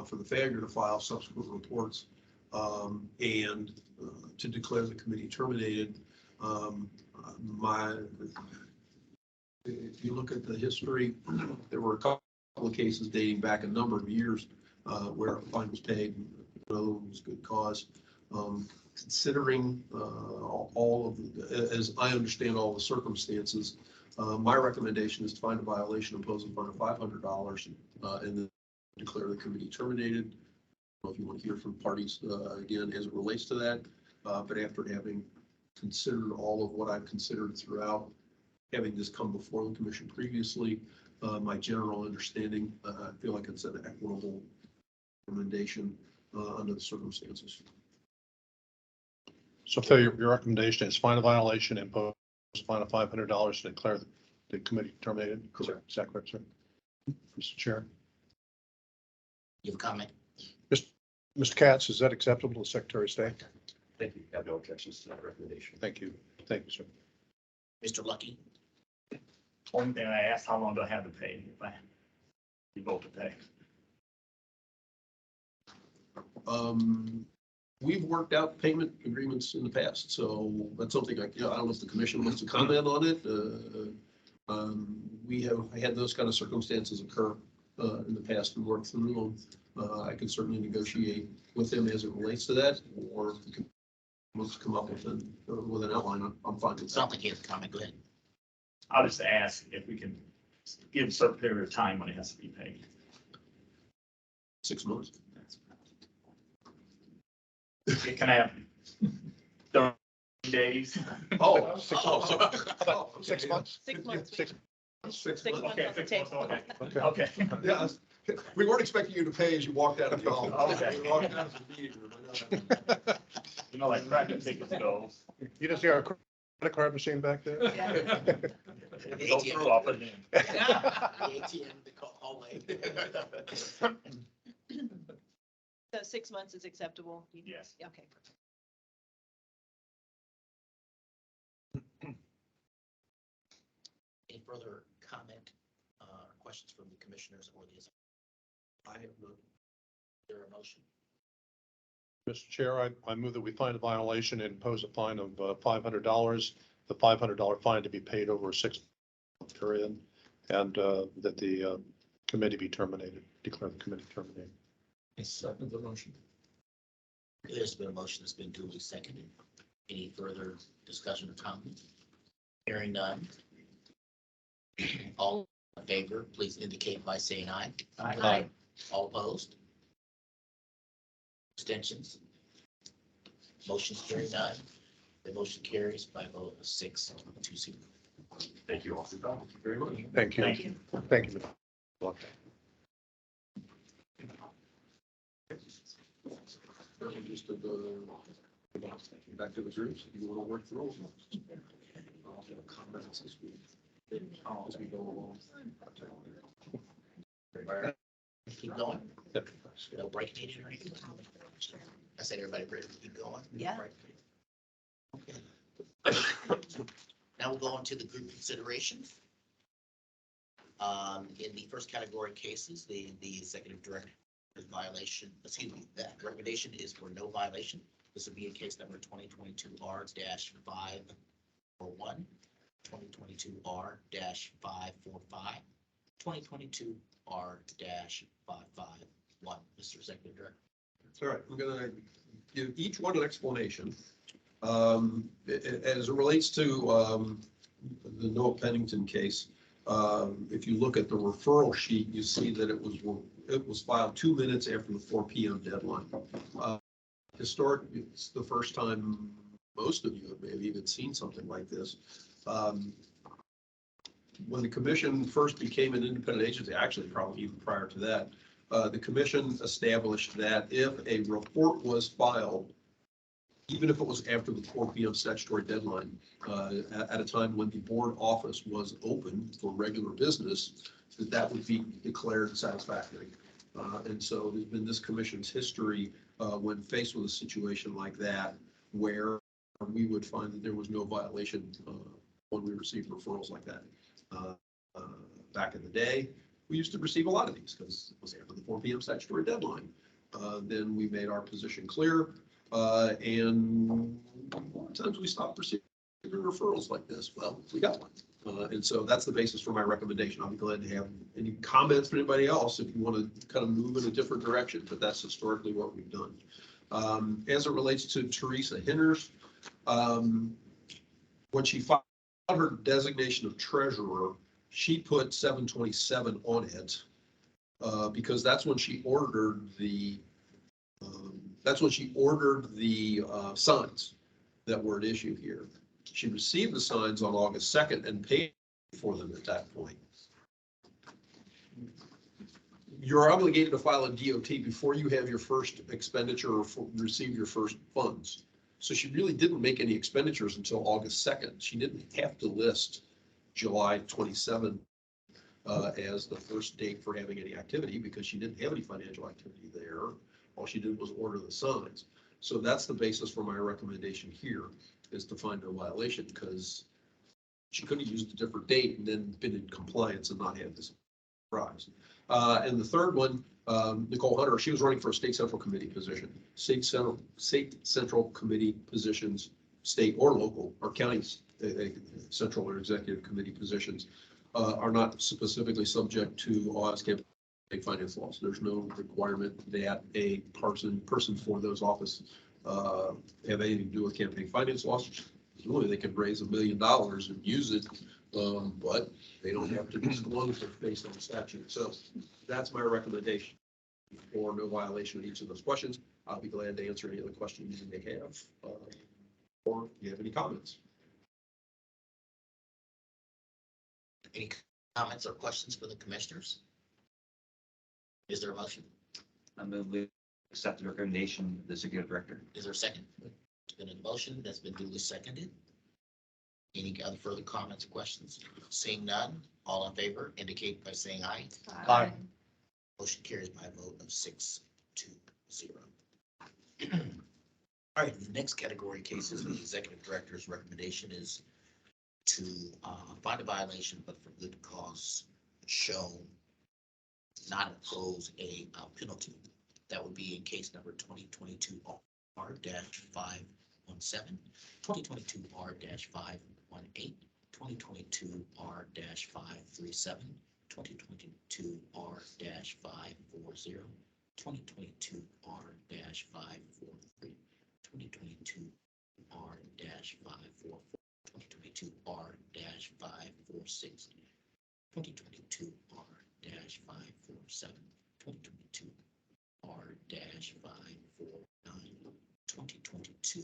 for the failure to file subsequent reports and to declare the committee terminated. If you look at the history, there were a couple of cases dating back a number of years where a fine was paid, and no, it was good cause. Considering all of, as I understand all the circumstances, my recommendation is to find a violation, impose a fine of $500, and then declare the committee terminated. I don't know if you want to hear from parties again as it relates to that, but after having considered all of what I've considered throughout, having this come before the commission previously, my general understanding, I feel like it's an equitable recommendation under the circumstances. So Phil, your recommendation is find a violation, impose a fine of $500 to declare the committee terminated? Correct. Is that correct, sir? Mr. Chair? You have a comment? Mr. Katz, is that acceptable to the Secretary of State? Thank you. I have no objections to that recommendation. Thank you. Thank you, sir. Mr. Lucky? Only thing I asked, how long do I have to pay if I vote to pay? We've worked out payment agreements in the past, so that's something I don't know if the commission wants to comment on it. We have had those kind of circumstances occur in the past and worked through them. I can certainly negotiate with them as it relates to that, or if the commission wants to come up with an outline, I'm fine with It's not that. like he has a comment. Go ahead. I'll just ask if we can give a certain period of time when it has to be paid. 6 months. Can I have 30 days? Oh, 6 oh, months. oh, 6 months? 6 months. 6 6 Six months. months Okay, on the 6 months, table. okay. Okay. Okay. Yeah, we weren't expecting you to pay as you walked out of the office. Okay. You walked out of the meeting room. You know, like traffic tickets go. You just hear our credit card machine back there? Go through, I'll put it in. The ATM, the hallway. So 6 months is acceptable? Yes. Okay. Any further comment, questions from the commissioners or the, I have no. their motion? Mr. Chair, I move that we find a violation and impose a fine of $500. The $500 fine to be paid over a 6-month period, and that the committee be terminated, declare the committee terminated. I second the motion. There's been a motion that's been duly seconded. Any further discussion or comment? Hearing none. All in favor, please indicate by saying aye. Aye. All opposed? Abstentions? Motion carried none. The motion carries by a vote of 6-0. Thank you all for your time. Thank you very much. Thank you. Thank you. Thank you. Mr. Just back to the groups, if you want to work through them. I'll have comments as we go along. Keep going. No break needed or anything. I said everybody ready to keep going? Yeah. Okay. Now we'll go on to the group considerations. In the first category cases, the executive director violation, excuse me, that recommendation is for no violation. This would be in case number 2022 R-541, 2022 R-545, 2022 R-551. Mr. Executive Director. All right, I'm gonna give each one an explanation. As it relates to the Noah Pennington case, if you look at the referral sheet, you see that it was filed 2 minutes after the 4 p.m. deadline. historically, it's the first time most of you have maybe even seen something like this. When the commission first became an independent agency, actually probably even prior to that, the commission established that if a report was filed, even if it was after the 4 p.m. statutory deadline, at a time when the board office was open for regular business, that would be declared satisfactory. And so there's been this commission's history when faced with a situation like that, where we would find that there was no violation when we received referrals like that. Back in the day, we used to receive a lot of these because it was after the 4 p.m. statutory deadline. Then we made our position clear, and sometimes we stopped receiving referrals like this. Well, we got one. And so that's the basis for my recommendation. I'll be glad to have any comments from anybody else if you want to kind of move in a different direction, but that's historically what we've done. As it relates to Teresa Henners, when she filed her designation of treasurer, she put 7/27 on it because that's when she ordered the signs that were at issue here. She received the signs on August 2nd and paid for them at that point. You're obligated to file a DOT before you have your first expenditure or receive your first funds. So she really didn't make any expenditures until August 2nd. She didn't have to list July 27 as the first date for having any activity because she didn't have any financial activity there. All she did was order the signs. So that's the basis for my recommendation here, is to find no violation, because she could have used a different date and then been in compliance and not had this surprise. And the third one, Nicole Hunter, she was running for a state central committee position. State central committee positions, state or local, or counties, central or executive committee positions are not specifically subject to Ohio's campaign finance laws. There's no requirement that a person for those offices have anything to do with campaign finance laws. Really, they could raise $1 million and use it, but they don't have to disclose it based on the statute. So that's my recommendation for no violation of each of those questions. I'll be glad to answer any other questions you may have, or if you have any comments. Any comments or questions for the commissioners? Is there a motion? I move we accept the recommendation of the executive director. Is there a second? It's been a motion that's been duly seconded. Any other further comments or questions? Seeing none, all in favor indicate by saying aye. Aye. Motion carries by a vote of 6-0. All right, the next category of cases, the executive director's recommendation is to find a violation, but for good cause shown, not impose a penalty. That would be in case number 2022 R-517, 2022 R-518, 2022 R-537, 2022 R-540, 2022 R-543, 2022 R-544, 2022 R-546, 2022 R-547, 2022 R-549, 2022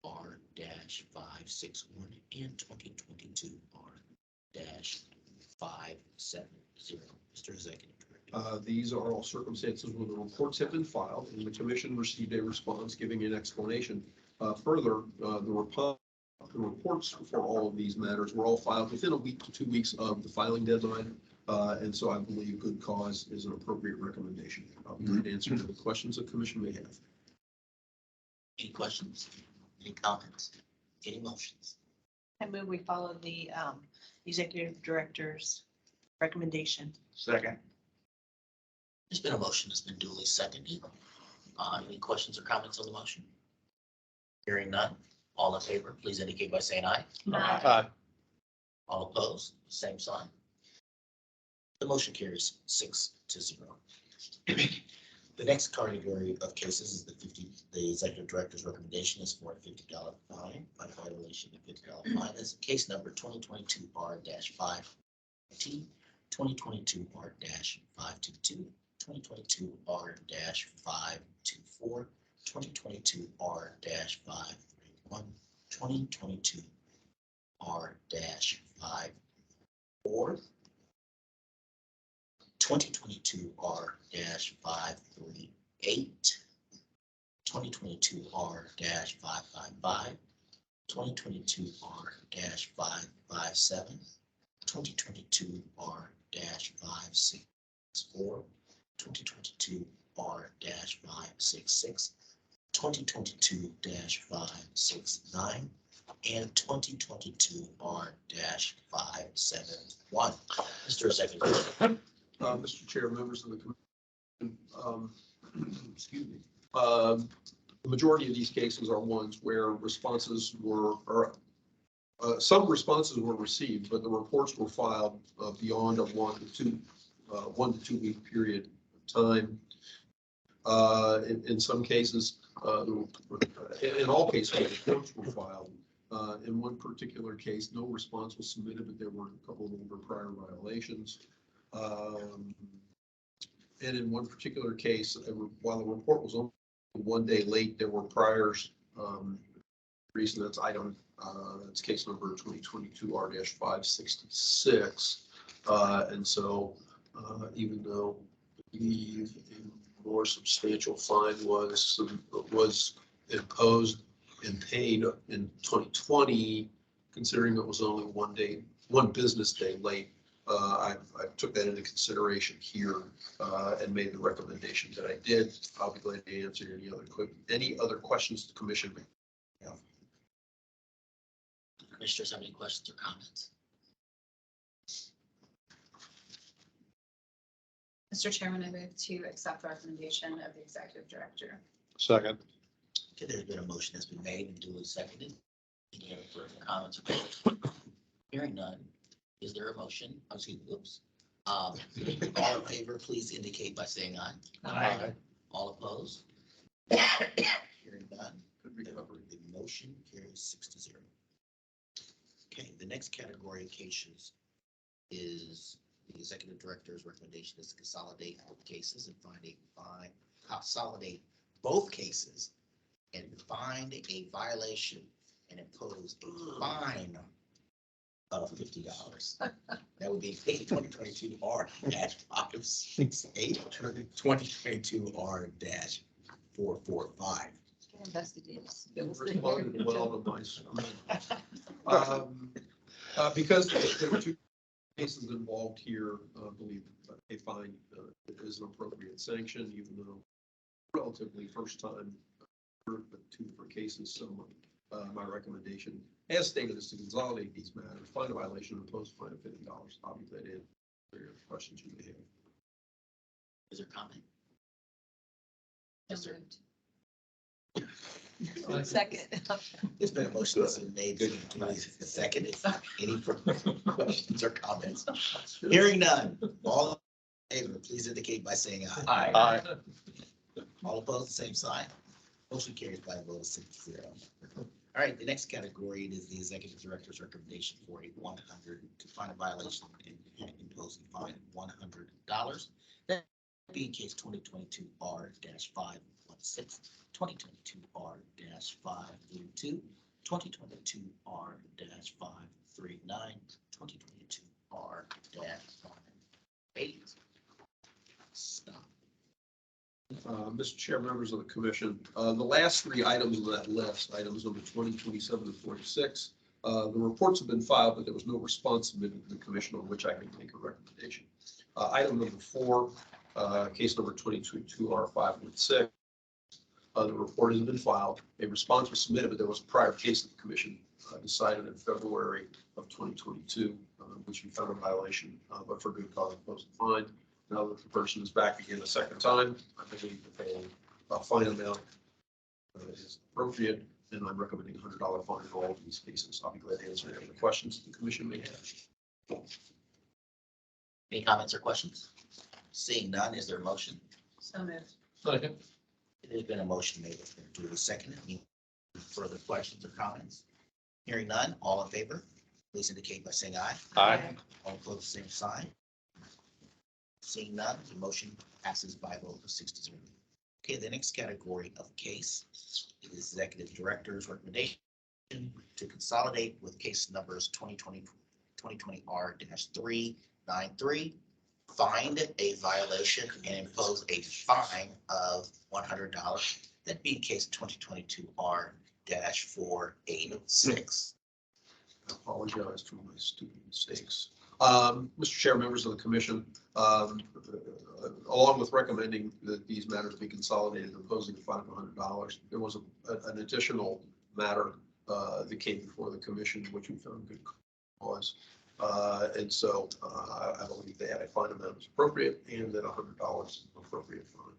R-561, and 2022 R-570. Mr. Executive Director. These are all circumstances where the reports have been filed and the commission received a response giving an explanation. Further, the reports for all of these matters were all filed within a week to 2 weeks of the filing deadline. And so I believe good cause is an appropriate recommendation. I'll be glad to answer the questions the commission may have. Any questions? Any comments? Any motions? I move we follow the executive director's recommendation. Second. There's been a motion that's been duly seconded. Any questions or comments on the motion? Hearing none, all in favor, please indicate by saying aye. Aye. All opposed, same sign. The motion carries 6-0. The next category of cases is the executive director's recommendation is for a $50 fine by violation of $50 fine. Is case number 2022 R-5T, 2022 R-522, 2022 R-524, 2022 R-531, 2022 R-54, 2022 R-538, 2022 R-555, 2022 R-557, 2022 R-564, 2022 R-566, 2022-569, and 2022 R-571. Mr. Executive. Mr. Chair, members of the commission, excuse me. The majority of these cases are ones where responses were, some responses were received, but the reports were filed beyond a 1 to 2 week period of time. In some cases, in all cases, reports were filed. In one particular case, no response was submitted, but there were a couple of older prior violations. And in one particular case, while the report was only 1 day late, there were priors. Reason that's item, that's case number 2022 R-566. And so even though the more substantial fine was imposed and paid in 2020, considering it was only 1 business day late, I took that into consideration here and made the recommendation that I did. I'll be glad to answer any other questions the commission may have. Commissioners have any questions or comments? Mr. Chairman, I move to accept the recommendation of the executive director. Second. Okay, there's been a motion that's been made and duly seconded. Any other further comments or questions? Hearing none, is there a motion? Oh, excuse me, oops. All in favor, please indicate by saying aye. Aye. All opposed? Hearing none, the motion carries 6-0. Okay, the next category of cases is the executive director's recommendation is to consolidate both cases and consolidate both cases and find a violation and impose a fine of $50. That would be 2022 R-568, 2022 R-445. Investigators. Responded well to my screen. Because there were 2 cases involved here, I believe a fine is an appropriate sanction, even though relatively first time, but 2 different cases. So my recommendation, as stated, is to consolidate these matters, find a violation, and impose a fine of $50. I'll be glad to answer your questions you may have. Is there comment? Yes, sir. Second. There's been a motion that's been made, seconded. Any further questions or comments? Hearing none, all in favor, please indicate by saying aye. Aye. All opposed, the same sign. Motion carries by a vote of 6-0. All right, the next category is the executive director's recommendation for a to find a violation and impose a fine of $100. That be in case 2022 R-516, 2022 R-532, 2022 R-539, 2022 R-5. Stop. Mr. Chair, members of the commission, the last 3 items on that list, items number 20, 27, and 46, the reports have been filed, but there was no response submitted to the commission on which I can make a recommendation. Item number 4, case number 22 R-516, the report has been filed. A response was submitted, but there was a prior case that the commission decided in February of 2022, which we found a violation, but for good cause imposed a fine. Now that the person is back again a second time, I believe that a fine amount is appropriate, and I'm recommending a $100 fine in all of these cases. I'll be glad to answer any questions the commission may have. Any comments or questions? Seeing none, is there a motion? So moved. Second. There's been a motion made. Do a second. Any further questions or comments? Hearing none, all in favor, please indicate by saying aye. Aye. All opposed, same sign. Seeing none, the motion passes by a vote of 6-0. Okay, the next category of case is executive director's recommendation to consolidate with case numbers 2020 R-393, find a violation and impose a fine of $100. That being case 2022 R-486. I apologize for my stupid mistakes. Mr. Chair, members of the commission, along with recommending that these matters be consolidated, imposing a fine of $100, there was an additional matter that came before the commission, which we found good cause. And so I believe that a fine amount is appropriate and that $100 is an appropriate fine.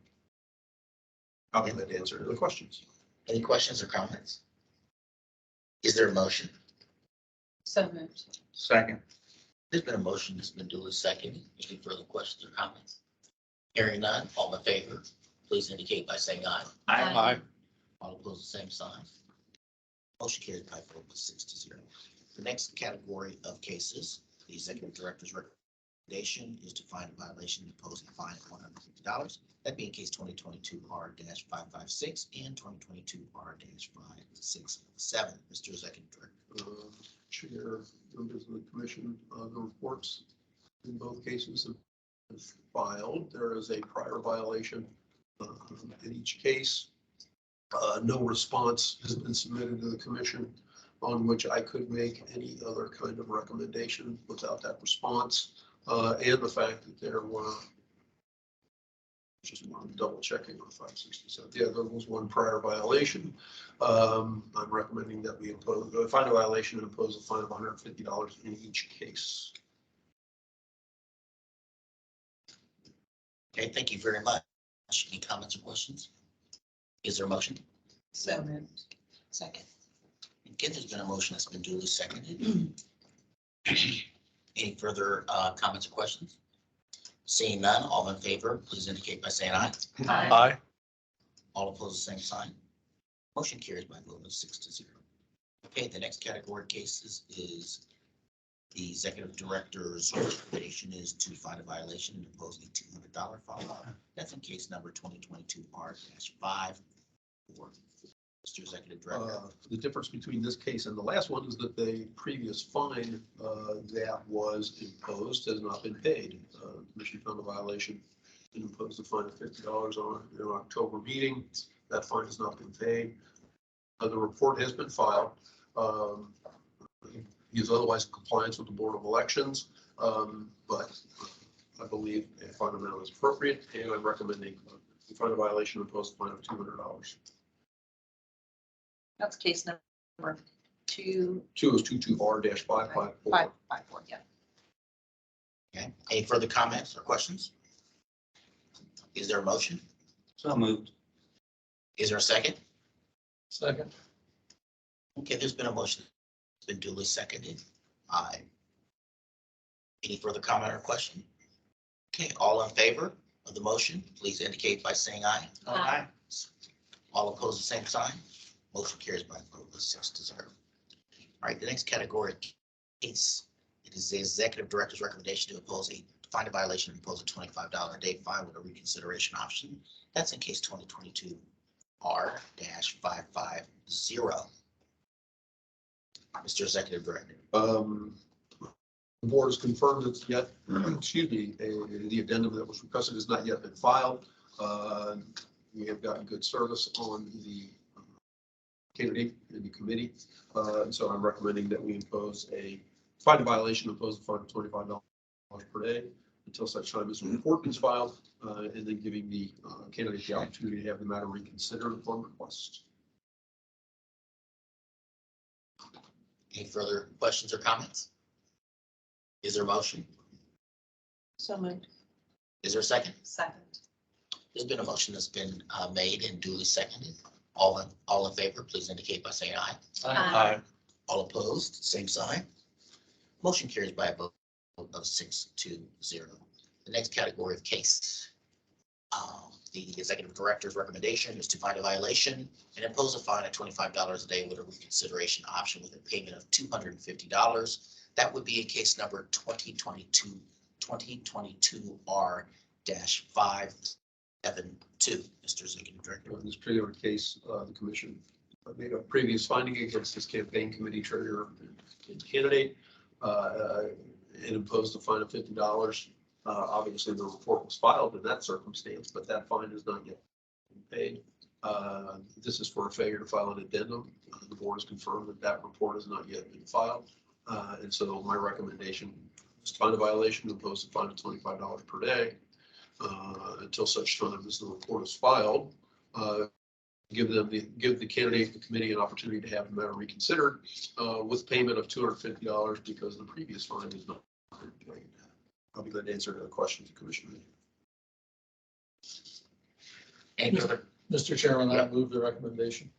I'll be glad to answer any questions. Any questions or comments? Is there a motion? So moved. Second. There's been a motion that's been duly seconded. Any further questions or comments? Hearing none, all in favor, please indicate by saying aye. Aye. All opposed, the same sign. Motion carried by a vote of 6-0. The next category of cases, the executive director's recommendation is to find a violation and impose a fine of $150. That being case 2022 R-556 and 2022 R-567. Mr. Executive Director. Chair, members of the commission, the reports in both cases have filed. There is a prior violation in each case. No response has been submitted to the commission on which I could make any other kind of recommendation without that response. And the fact that there were, just double checking on 567. Yeah, there was one prior violation. I'm recommending that we impose, find a violation and impose a fine of $150 in each case. Okay, thank you very much. Any comments or questions? Is there a motion? So moved. Second. Again, there's been a motion that's been duly seconded. Any further comments or questions? Seeing none, all in favor, please indicate by saying aye. Aye. All opposed, the same sign. Motion carries by a vote of 6-0. Okay, the next category of cases is the executive director's recommendation is to find a violation and impose a $200 fine. That's in case number 2022 R-5. Mr. Executive Director. The difference between this case and the last one is that the previous fine that was imposed has not been paid. The commission found a violation and imposed a fine of $50 on an October meeting. That fine has not been paid. The report has been filed. He is otherwise in compliance with the Board of Elections, but I believe a fine amount is appropriate, and I'm recommending we find a violation and impose a fine of $200. That's case number 2. 2 is 22 R-554. 554, yeah. Okay, any further comments or questions? Is there a motion? So moved. Is there a second? Second. Okay, there's been a motion. It's been duly seconded. Aye. Any further comment or question? Okay, all in favor of the motion, please indicate by saying aye. Aye. All opposed, the same sign. Motion carries by a vote of 6-0. All right, the next category case, it is the executive director's recommendation to find a violation and impose a $25 a day fine with a reconsideration option. That's in case 2022 R-550. Mr. Executive Director. The board has confirmed it's yet, excuse me, the addendum that was requested has not yet been filed. We have gotten good service on the candidate in the committee. So I'm recommending that we find a violation, impose a fine of $25 per day until such time as the report is filed, and then giving the candidate the opportunity to have the matter reconsidered upon request. Any further questions or comments? Is there a motion? So moved. Is there a second? Second. There's been a motion that's been made and duly seconded. All in favor, please indicate by saying aye. Aye. All opposed, same sign. Motion carries by a vote of 6-0. The next category of case, the executive director's recommendation is to find a violation and impose a fine of $25 a day with a reconsideration option with a payment of $250. That would be in case number 2022 2022 R-572. Mr. Executive Director. In this particular case, the commission made a previous finding against this campaign committee treasurer and candidate. It imposed a fine of $50. Obviously, the report was filed in that circumstance, but that fine is not yet paid. This is for a failure to file an addendum. The board has confirmed that that report has not yet been filed. And so my recommendation is to find a violation, impose a fine of $25 per day until such time as the report is filed. Give the candidate, the committee, an opportunity to have the matter reconsidered with payment of $250 because the previous fine is not paid. I'll be glad to answer the questions the commission may have. Any other? Mr. Chairman, I Yeah. move the recommendation.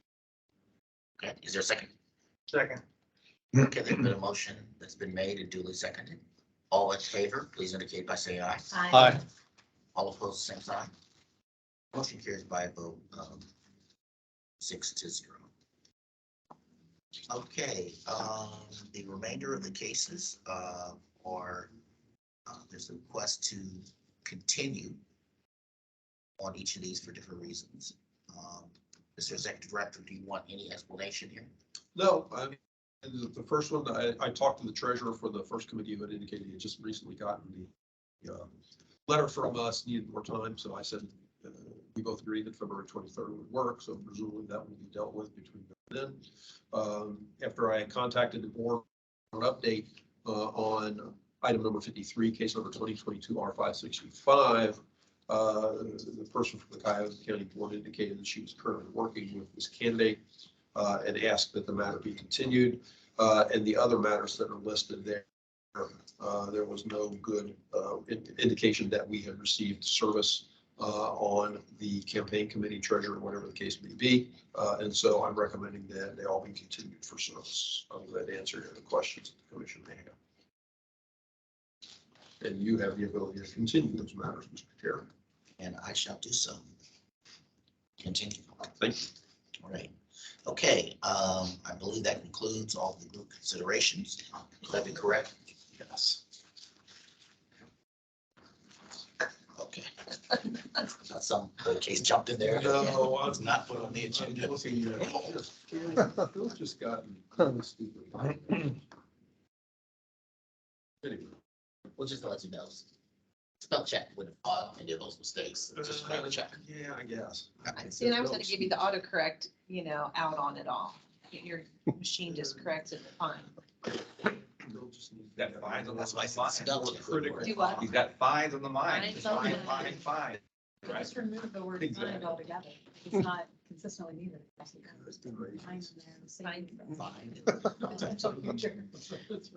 Okay, is there a second? Second. Okay, there's been a motion that's been made and duly seconded. All in favor, please indicate by saying aye. Aye. All opposed, same sign. Motion carries by a vote of 6-0. Okay, the remainder of the cases are, there's a request to continue on each of these for different reasons. Mr. Executive Director, do you want any explanation here? No, I mean, the first one, I talked to the treasurer for the first committee who had indicated he had just recently gotten the letter from us, needed more time. So I said, we both agreed that February 23rd would work. So presumably that will be dealt with between then. After I had contacted the board for an update on item number 53, case number 2022 R-565, the person from the Cuyahoga County Board indicated that she was currently working with this candidate and asked that the matter be continued. And the other matters that are listed there, there was no good indication that we had received service on the campaign committee treasurer, whatever the case may be. And so I'm recommending that they all be continued for service. I'm glad to answer any questions that the commission may have. And you have the ability to continue those matters, Mr. Chair. And I shall do so. Continue. Thank you. All right. Okay, I believe that concludes all the group considerations. Would that be correct? Yes. Okay. Got some case jumped in there. No, It's not put on the agenda. Bill's just gotten kind of stupid. Anyway. We'll just let you know. Spell check with any of those mistakes. Just spell check. Yeah, I guess. See, and I was gonna give you the autocorrect, out on it all. Your machine just corrects it fine. Bill just needs- Got fines on That's the why I said spell mind. check. Critical. Do what? He's got fines on the mind. Fines on the Fine, fine. Just remove the word Exactly. find altogether. It's not consistently needed. It's been raised. Fine.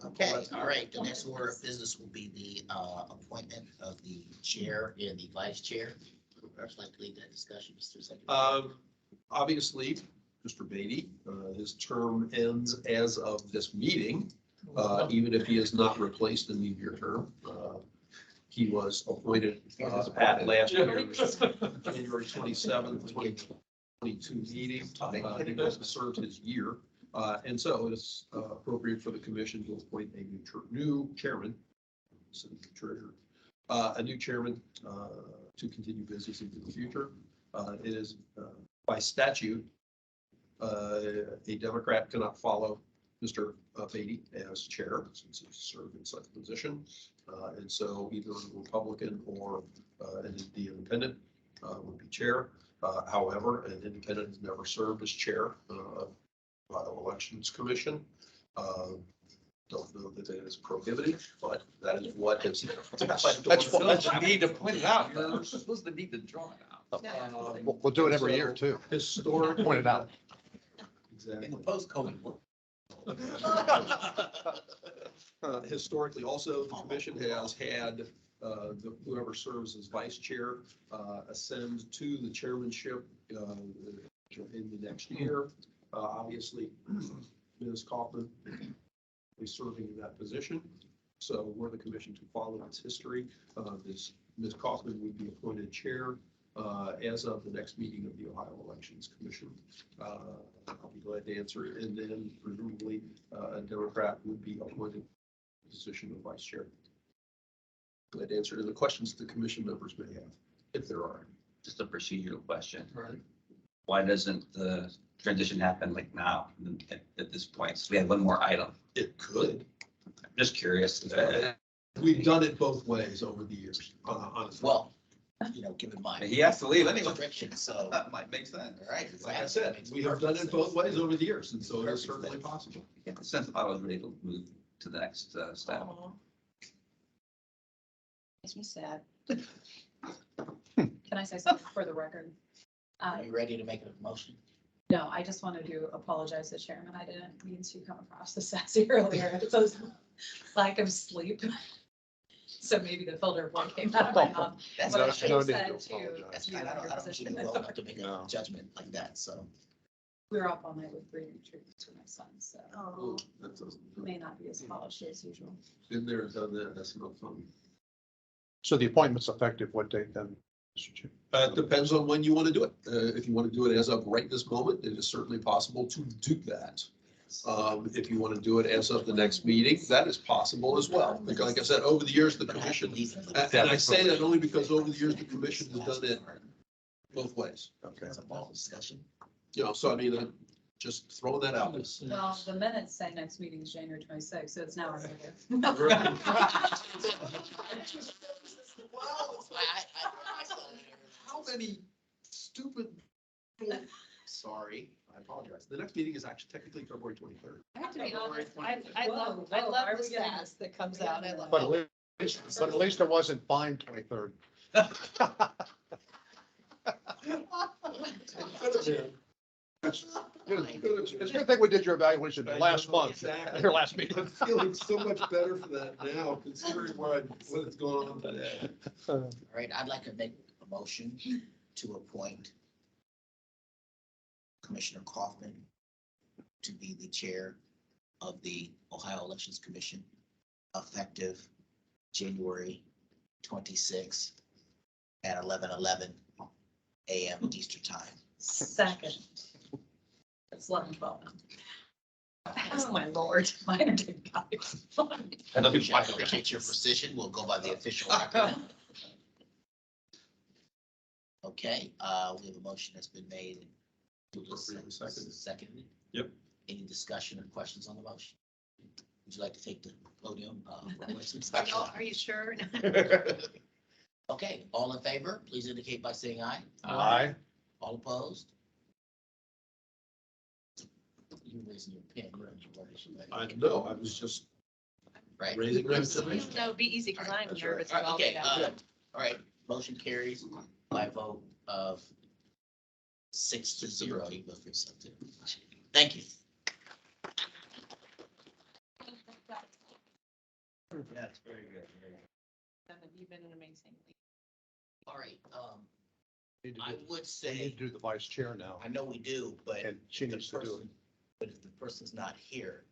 Okay, all right. The next order of business will be the appointment of the chair and the vice chair. I'd like to lead that discussion, Mr. Secretary. Obviously, Mr. Beatty, his term ends as of this meeting, even if he is not replaced in the year term. He was appointed at last year's January 27th, 2022 meeting. He was served his year. And so it is appropriate for the commission to appoint a new chairman, city treasurer, a new chairman to continue business into the future. It is by statute, a Democrat cannot follow Mr. Beatty as chair since he served in such a position. And so either a Republican or the independent would be chair. However, an independent has never served as chair of the Ohio Elections Commission. Don't know that it is prohibited, but that is what has. That's what you need to point it out. You're supposed to need to draw it out. We'll do it every year too. Historic. Point it out. Exactly. In the post-COVID world. Historically, also, the commission has had whoever serves as vice chair ascend to the chairmanship in the next year. Obviously, Ms. Kaufman is serving in that position. So were the commission to follow its history, Ms. Kaufman would be appointed chair as of the next meeting of the Ohio Elections Commission. I'll be glad to answer it. And then presumably a Democrat would be appointed to the position of vice chair. That answer to the questions the commission members may have, if there are. Just a procedural question. Right. Why doesn't the transition happen like now at this point? So we have one more item. It could. I'm just curious. We've done it both ways over the years, honestly. Well, given my He has to leave anyway. restriction, so, That might make sense. all right. Like I said, we have done it both ways over the years, and so it is certainly possible. I get the sense that I was ready to move to the next step. Aw. Makes me sad. Can I say something for the record? Are you ready to make a motion? No, I just wanted to apologize to Chairman. I didn't mean to come across as sassy earlier. It's a lack of sleep. So maybe the filter of what came out of my mouth. That's What I fine. should No have need said to to apologize. That's you fine. I in don't, your I don't think position. you well enough to make a No. judgment like that, so. We were up all night with breathing treatments for my son, so Oh, That doesn't, may not be as polished as usual. been there and done that, that's no fun. So the appointment's effective what date then, Mr. Chair? It depends on when you want to do it. If you want to do it as of right this moment, it is certainly possible to do that. If you want to do it as of the next meeting, that is possible as well. Because like I said, over the years, the But I have to commission, leave it. and I say that only because over the years, the commission has done it both ways. Okay. That's a ball discussion. So I mean, just throwing that out. Well, the minutes say next meeting is January 26th, so it's now. How many stupid, Sorry. I apologize. The next meeting is actually technically February 23rd. I have to be honest, I Whoa, love whoa, are the we getting- sass that comes out. I love But it. at least it wasn't fine 23rd. It's a good thing we did your evaluation last month, Exactly. your last meeting. I'm feeling so much better for that now, considering what is going on today. All right, I'd like to make a motion to appoint Commissioner Kaufman to be the chair of the Ohio Elections Commission effective January 26th at 11:11 a.m. Eastern Time. Second. It's 11:12. Oh, my lord. Mine did not. I appreciate your precision. We'll go by the official record. Okay, we have a motion that's been made. Appropriately seconded. Seconded. Yep. Any discussion or questions on the motion? Would you like to take the podium? Are you sure? Okay, all in favor, please indicate by saying aye. Aye. All opposed? You raising your pen. you're on your way. I know, I was just Right. raising my. No, it'd be easy because I'm That's right. nervous. All right, about okay, that. all right, motion carries by a vote of 6-0. You go for yourself too. Thank you. That's very good. You've been an amazing. All right, Need to I do- would we need say, to do the vice chair now, I know we do, but. and she if the needs to do it. person- But if the person's not here,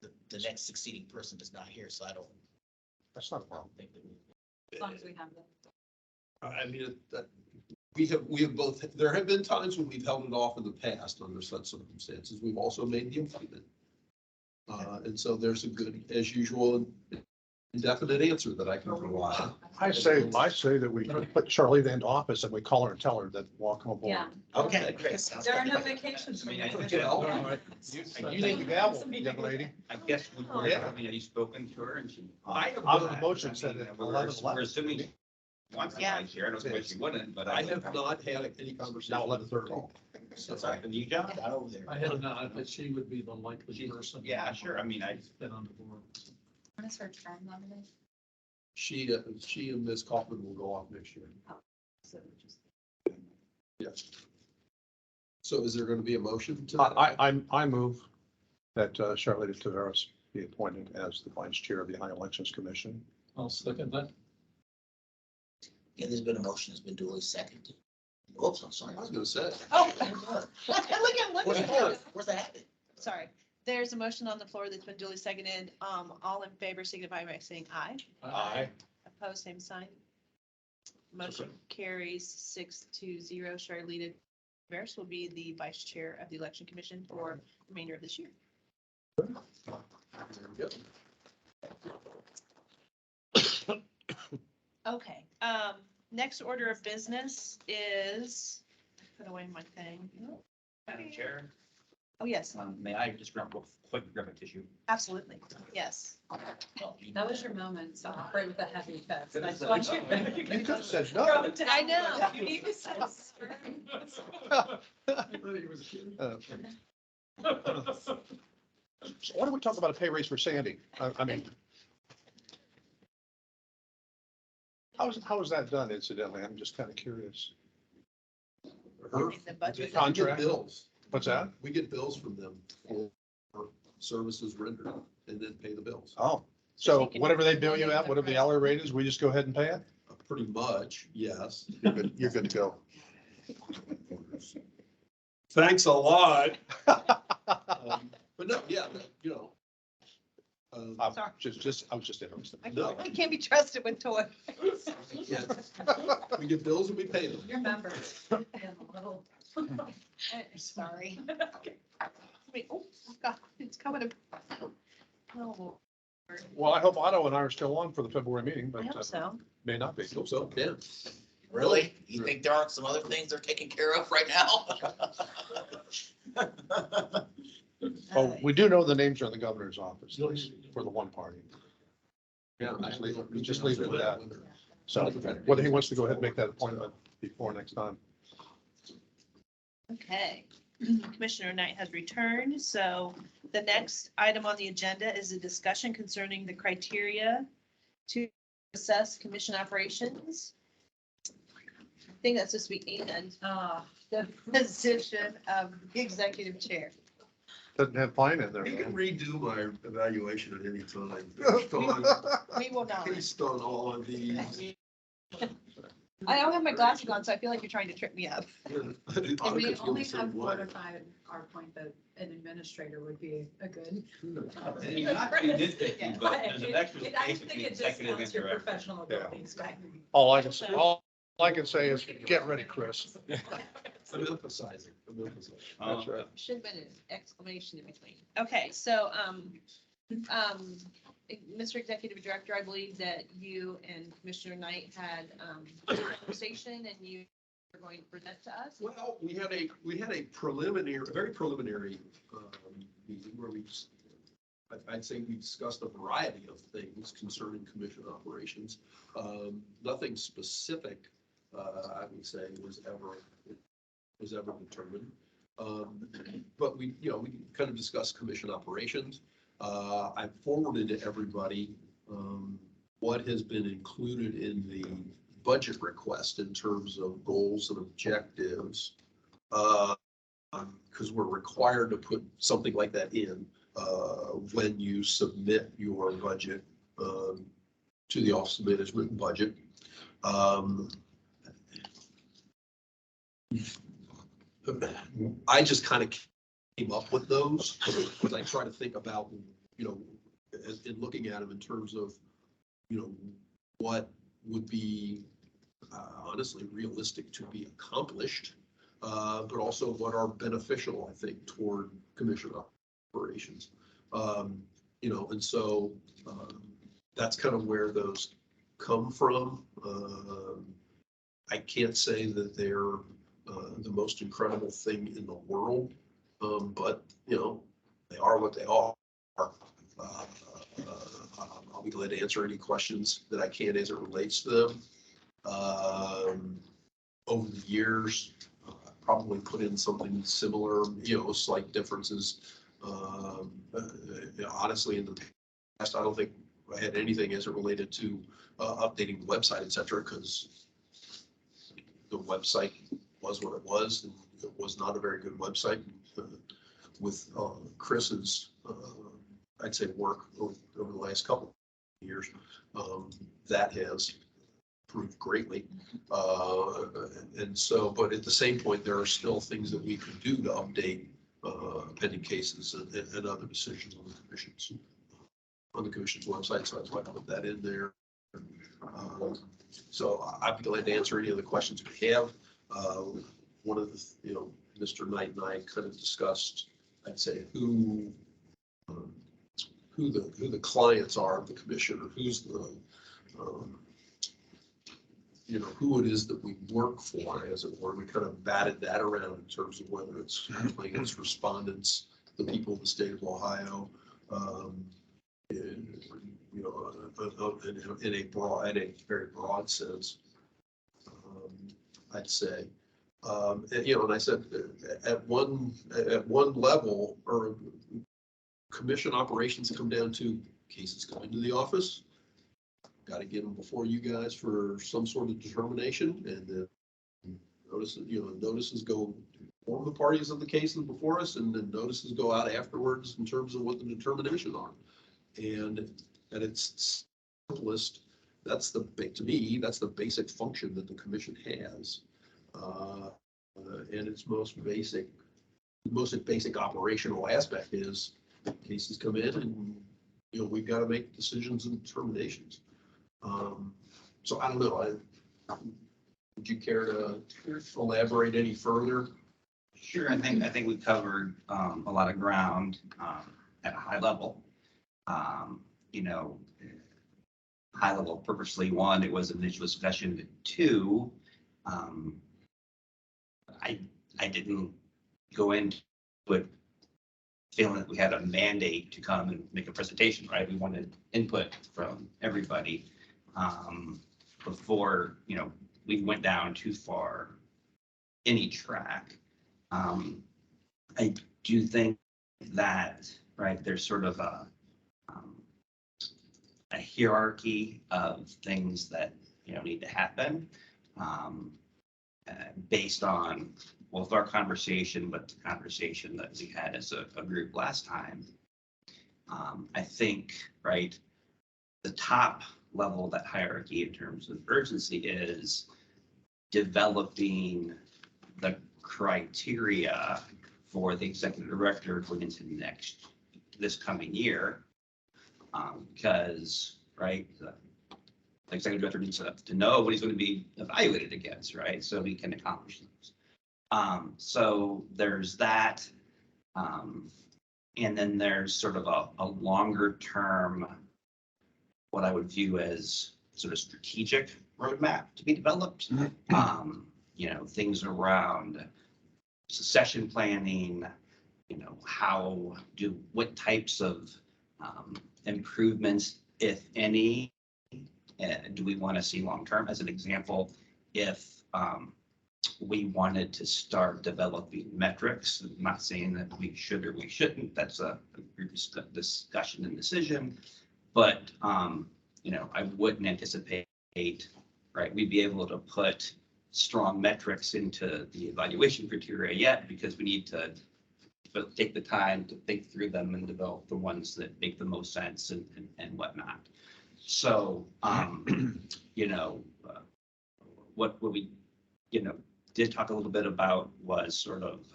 the next succeeding person is not here, so I don't That's not a problem. think that we. As long as we have them. I mean, we have both, there have been times when we've held it off in the past under such circumstances. We've also made the appointment. And so there's a good, as usual, indefinite answer that I can provide. I say that we put Charlene into office and we call her and tell her that welcome aboard. Yeah. Okay, great. Sounds There are good. no vacations. I mean, I for me. think, well, You need the gavel, young lady. I guess, I mean, have you spoken to her and she? Out of the motion said that We're 11:11. assuming she wants to Yeah. vice chair. I don't know why she wouldn't, but I have not had any conversation. Now with her. 11:13. So Sorry, and you, John? Got over there. I had not, but she would be the likely She's- person. yeah, sure. I mean, I- She's been on the board. When is her term nominated? She and Ms. Kaufman will go off next year. So just- Yes. So is there going to be a motion to that? I move that Charlotte Taveras be appointed as the vice chair of the Ohio Elections Commission. I'll second that. Yeah, there's been a motion that's been duly seconded. Oops, I'm sorry. I was going to say. Oh, Where's the hat? Where's the hat? sorry. There's a motion on the floor that's been duly seconded. All in favor signify by saying aye. Aye. Opposed, same sign. Motion carries 6-0. Charlene Taveras will be the vice chair of the election commission for the remainder of this year. There we go. Okay, next order of business is, put away my thing. Madam Chair, Oh, yes, may I just grab a quick grab a tissue? absolutely, yes. That was your moment, so right with the heavy cuts. Good I as just want that. you- You could have said Throw no. it down. I know. You need to say So why don't we talk about a pay raise for Sandy? I mean, how is that done incidentally? I'm just kind of curious. Her- The budget. we get Contract. bills. What's that? We get bills from them for services rendered and then pay the bills. Oh, so whatever they bill you at, whatever the hourly rate is, we just go ahead and pay it? Pretty much, yes. You're good to go. Thanks a lot. But no, yeah, you know. Sorry. I was just interested. No. I can't be trusted with toys. Yeah. We get bills and we pay them. Your members. And a little- Sorry. Wait, oh, God, it's coming. Oh, Well, I hope Otto and I are still on for the February meeting, I but hope so. may not be. Hope so, yeah. Really? You think there aren't some other things they're taking care of right now? Oh, we do know the names are in the governor's office, at least for the one party. Yeah. Just leave it at that. So whether he wants to go ahead and make that appointment before next time. Okay, Commissioner Knight has returned, so the next item on the agenda is a discussion concerning the criteria to assess commission operations. I think that's this week, and the position of the executive chair. Doesn't have fine in there. You can redo my evaluation at any time. We will not. Based on all of these. I don't have my glasses on, so I feel like you're trying to trip me up. And we only have 4 to 5 our point that an administrator would be a good. And you're not being nitpicky, but there's an extra I space think between it just executive and counts your director. professional Yeah. abilities. Right? All I can say is, get ready, Chris. I'm emphasizing. That's right. Should have been an exclamation in between. Okay, so, Mr. Executive Director, I believe that you and Commissioner Knight had, a conversation and you are going to present to us. Well, we had a preliminary, a very preliminary meeting where I'd say we discussed a variety of things concerning commission operations. Nothing specific, I would say, was ever determined. But we kind of discussed commission operations. I forwarded to everybody what has been included in the budget request in terms of goals and objectives. Because we're required to put something like that in when you submit your budget to the Office of Management and Budget. I just kind of came up with those because I try to think about, in looking at them in terms of, what would be honestly realistic to be accomplished, but also what are beneficial, I think, toward commission operations. And so that's kind of where those come from. I can't say that they're the most incredible thing in the world, but they are what they are. I'll be glad to answer any questions that I can as it relates to them. Over the years, I probably put in something similar, slight differences. Honestly, in the past, I don't think I had anything as it related to updating the website, et cetera, because the website was what it was, and it was not a very good website. With Chris's, I'd say, work over the last couple of years, that has improved greatly. And so, but at the same point, there are still things that we could do to update pending cases and other decisions on the commission's website. So that's why I put that in there. So I'd be glad to answer any of the questions we have. One of the, Mr. Knight and I kind of discussed, I'd say, who the clients are of the commission, or who's you know, who it is that we work for, as it were. We kind of batted that around in terms of whether it's plaintiffs, respondents, the people of the state of Ohio, in, you know, in a very broad sense, I'd say. And, you know, and I said at one level, or commission operations come down to cases come into the office, got to get them before you guys for some sort of determination, and then notices go form the parties of the cases before us, and then notices go out afterwards in terms of what the determination are. And at its simplest, to me, that's the basic function that the commission has. And its most basic operational aspect is cases come in, and, you know, we've got to make decisions and determinations. So I don't know, would you care to elaborate any further? Sure, I think we covered a lot of ground at a high level. You know, high level purposely, one, it was an initial discussion. Two, I didn't go into it feeling that we had a mandate to come and make a presentation, right? We wanted input from everybody before, you know, we went down too far any track. I do think that, right, there's sort of a hierarchy of things that, you know, need to happen based on both our conversation, but the conversation that we had as a group last time. I think, right, the top level of that hierarchy in terms of urgency is developing the criteria for the executive director going into this coming year. Because, right, the executive director needs to know what he's going to be evaluated against, right? So he can accomplish things. So there's that. And then there's sort of a longer term, what I would view as sort of strategic roadmap to be developed. You know, things around succession planning, you know, what types of improvements, if any, do we want to see long term? As an example, if we wanted to start developing metrics, I'm not saying that we should or we shouldn't, that's a discussion and decision, but you know, I wouldn't anticipate, right, we'd be able to put strong metrics into the evaluation criteria yet, because we need to take the time to think through them and develop the ones that make the most sense and whatnot. So, you know, what we, you know, did talk a little bit about was sort of,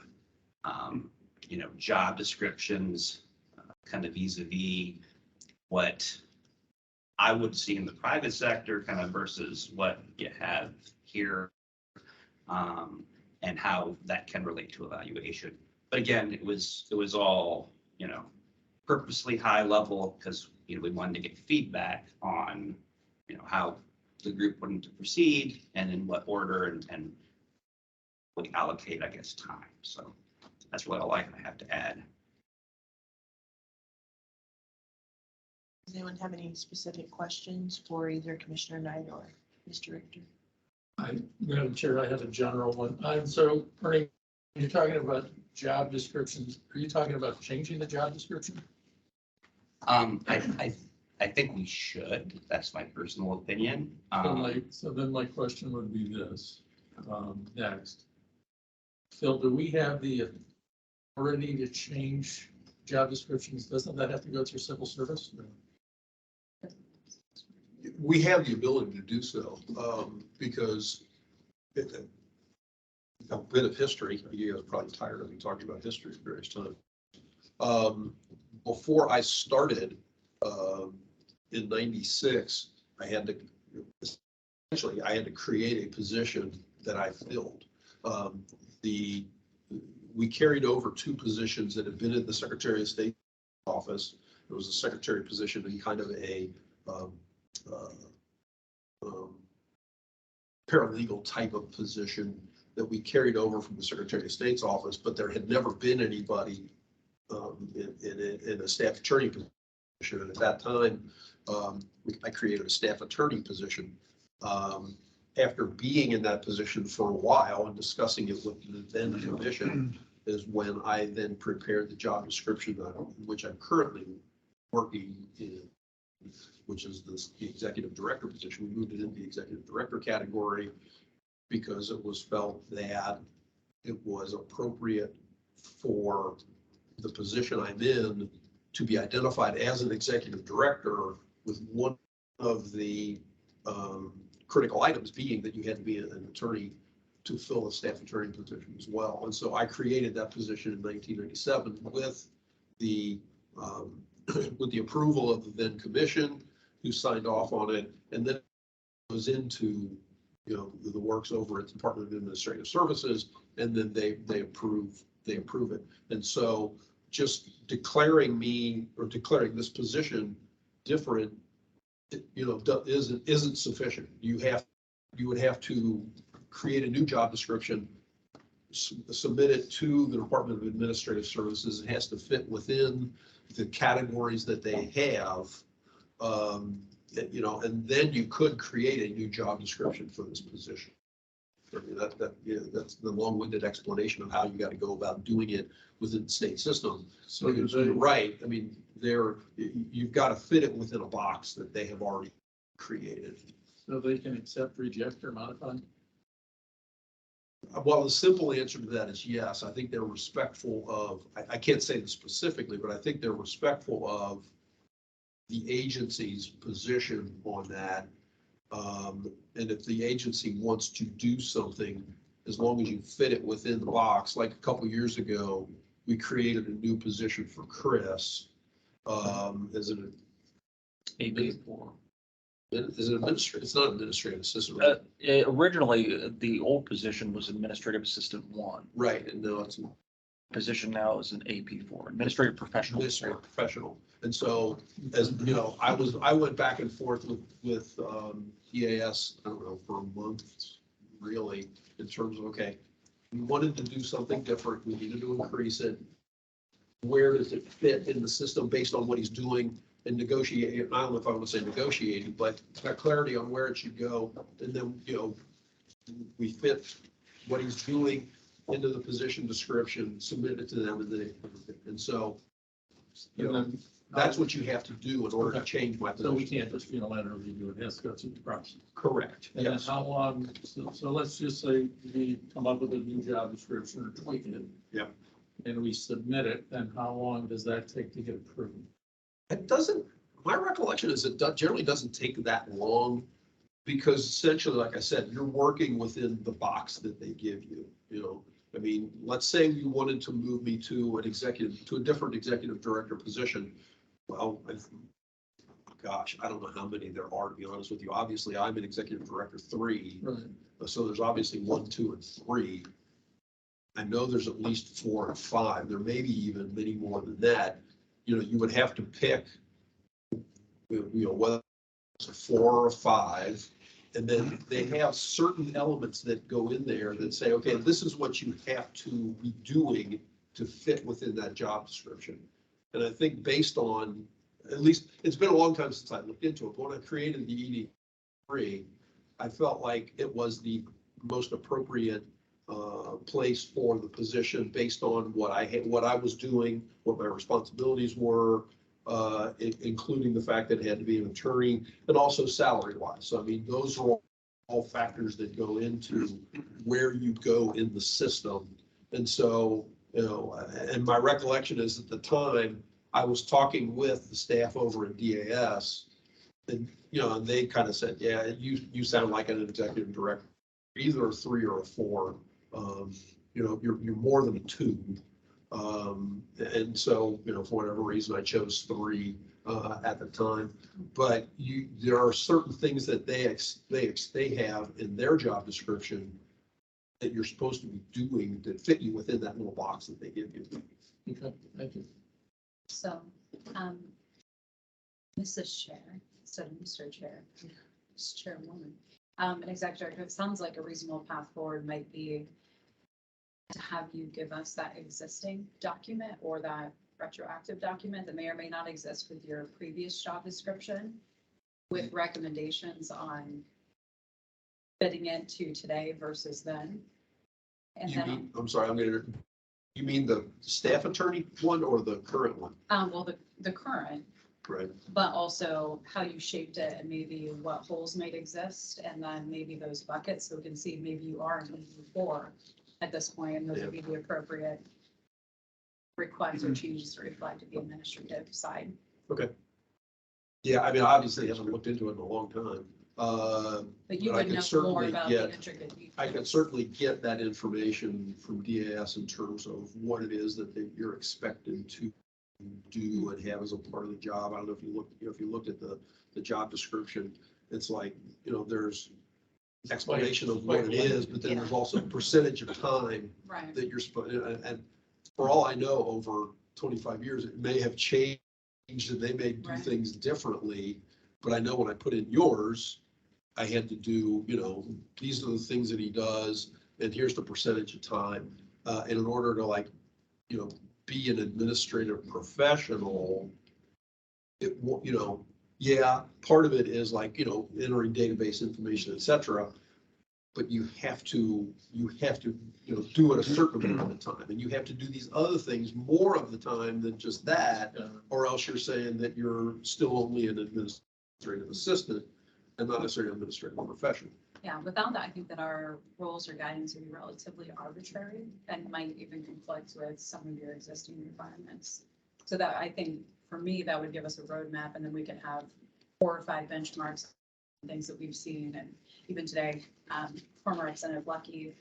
you know, job descriptions, kind of vis-a-vis what I would see in the private sector kind of versus what you have here, and how that can relate to evaluation. But again, it was all, you know, purposely high level because, you know, we wanted to get feedback on, you know, how the group wanted to proceed and in what order and we allocate, I guess, time. So that's really all I have to add. Does anyone have any specific questions for either Commissioner Knight or Mr. Richter? Madam Chair, I have a general one. So, Ernie, you're talking about job descriptions. Are you talking about changing the job description? I think we should. That's my personal opinion. So then my question would be this, next. Phil, do we have the authority to change job descriptions? Doesn't that have to go through civil service? We have the ability to do so, because a bit of history, you guys are probably tired of me talking about history at various times. Before I started in '96, I had to create a position that I filled. We carried over two positions that had been in the Secretary of State office. It was a secretary position and kind of a paralegal type of position that we carried over from the Secretary of State's office, but there had never been anybody in a staff attorney position. And at that time, I created a staff attorney position. After being in that position for a while and discussing it with the then commission is when I then prepared the job description, which I'm currently working in, which is the executive director position. We moved it into the executive director category because it was felt that it was appropriate for the position I'm in to be identified as an executive director, with one of the critical items being that you had to be an attorney to fill a staff attorney position as well. And so I created that position in 1997 with the approval of the then commission, who signed off on it, and then it goes into, the works over at the Department of Administrative Services, and then they approve it. And so just declaring this position different, isn't sufficient. You would have to create a new job description, submit it to the Department of Administrative Services. It has to fit within the categories that they have. And then you could create a new job description for this position. That's the long-winded explanation of how you got to go about doing it within the state system. So you're right. I mean, you've got to fit it within a box that they have already created. So they can accept, reject, or modify? Well, the simple answer to that is yes. I think they're respectful of, I can't say this specifically, but I think they're respectful of the agency's position on that. And if the agency wants to do something, as long as you fit it within the box, like a couple of years ago, we created a new position for Chris as an AB4. Is it administrative? It's not administrative assistant. Originally, the old position was administrative assistant 1. Right, and now it's Position now is an AP4, administrative professional. administrative professional. And so, as you know, I went back and forth with EAS, I don't know, for a month, really, in terms of, okay, we wanted to do something different. We needed to increase it. Where does it fit in the system based on what he's doing? And negotiate, I don't know if I want to say negotiating, but got clarity on where it should go. And then, we fit what he's doing into the position description, submit it to them, and so, that's what you have to do in order to change my So we position. can't just unilaterally do it, it has to go through the process. Correct, And then yes. how long, so let's just say we come up with a new job description or tweak it. Yep. And we submit it, then how long does that take to get approved? It doesn't, my recollection is it generally doesn't take that long, because essentially, like I said, you're working within the box that they give you, I mean, let's say you wanted to move me to a different executive director position. Well, gosh, I don't know how many there are, to be honest with you. Obviously, I'm an executive director 3. Right. So there's obviously 1, 2, and 3. I know there's at least 4 or 5. There may be even many more than that. You would have to pick, whether it's a 4 or a 5. And then they have certain elements that go in there that say, okay, this is what you have to be doing to fit within that job description. And I think based on, at least, it's been a long time since I looked into it, but when I created the ED3, I felt like it was the most appropriate place for the position based on what I was doing, what my responsibilities were, including the fact that it had to be an attorney, and also salary wise. So I mean, those are all factors that go into where you go in the system. And so, and my recollection is at the time I was talking with the staff over at DAS, and and they kind of said, yeah, you sound like an executive director, either a 3 or a 4. You're more than a 2. And so, for whatever reason, I chose 3 at the time. But there are certain things that they have in their job description that you're supposed to be doing that fit you within that little box that they give you. Okay, thank you. So, Mrs. Chair, instead of Mr. Chair, Mrs. Chairwoman, An executive director, it sounds like a reasonable path forward might be to have you give us that existing document or that retroactive document that may or may not exist with your previous job description with recommendations on fitting it to today versus then. And You then, mean, I'm sorry, you mean the staff attorney one or the current one? well, the current, Right. but also how you shaped it and maybe what holes might exist and then maybe those buckets, so we can see maybe you are in four at this point, and those would be the appropriate requests or changes to reflect the administrative side. Okay. Yeah, I mean, obviously, I haven't looked into it in a long time. But you But I would can know more certainly about get- the intricate details. I can certainly get that information from DAS in terms of what it is that you're expected to do and have as a part of the job. I don't know if you looked at the job description, it's like, there's explanation of what it is, but then there's also percentage of time Right. that you're supposed, and for all I know, over 25 years, it may have changed and they may do Right. things differently. But I know when I put in yours, I had to do, these are the things that he does, and here's the percentage of time. And in order to be an administrative professional, part of it is entering database information, et cetera. But you have to, do it a certain amount of time, and you have to do these other things more of the time than just that, or else you're saying that you're still only an administrative assistant and not necessarily an administrative professional. Yeah, without that, I think that our rules or guidance would be relatively arbitrary and might even conflict with some of your existing requirements. So that, I think, for me, that would give us a roadmap, and then we can have 4 or 5 benchmarks, things that we've seen, and even today, former Representative Lucky,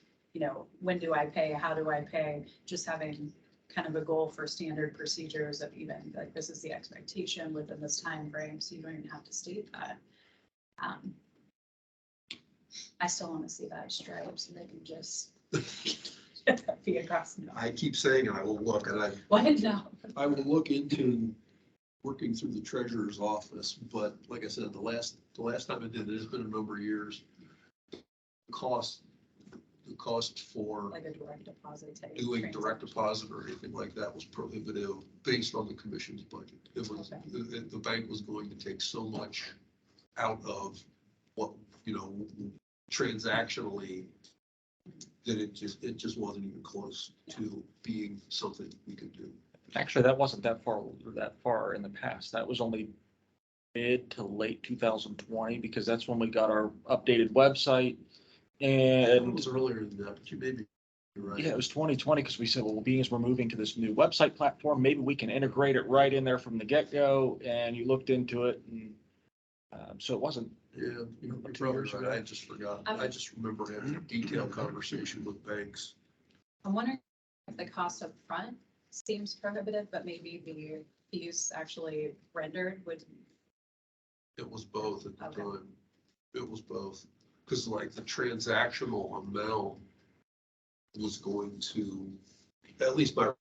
when do I pay, how do I pay, just having kind of a goal for standard procedures of even, like, this is the expectation within this time frame, so you don't even have to state that. I still want to see that stripe, so they can just be across. I keep saying I will look, and Why no? I will look into working through the treasurer's office, but like I said, the last time I did it, it's been a number of years. The cost for Like a direct deposit type. doing direct transaction. deposit or anything like that was prohibitive based on the commission's budget. It was, Okay. the bank was going to take so much out of what, transactionally, that it just wasn't even close to being something we could do. Actually, that wasn't that far in the past. That was only mid to late 2020, because that's when we got our updated website. It And was earlier than that, but you may be right. yeah, it was 2020, because we said, well, being as we're moving to this new website platform, maybe we can integrate it right in there from the get-go. And you looked into it, and so it wasn't. Yeah, you're probably right. I just forgot. I just remember having a detailed conversation with banks. I'm wondering if the cost up front seems prohibitive, but maybe the fees actually rendered would. It was both at the Okay. time. It was both. Because the transactional amount was going to, at least my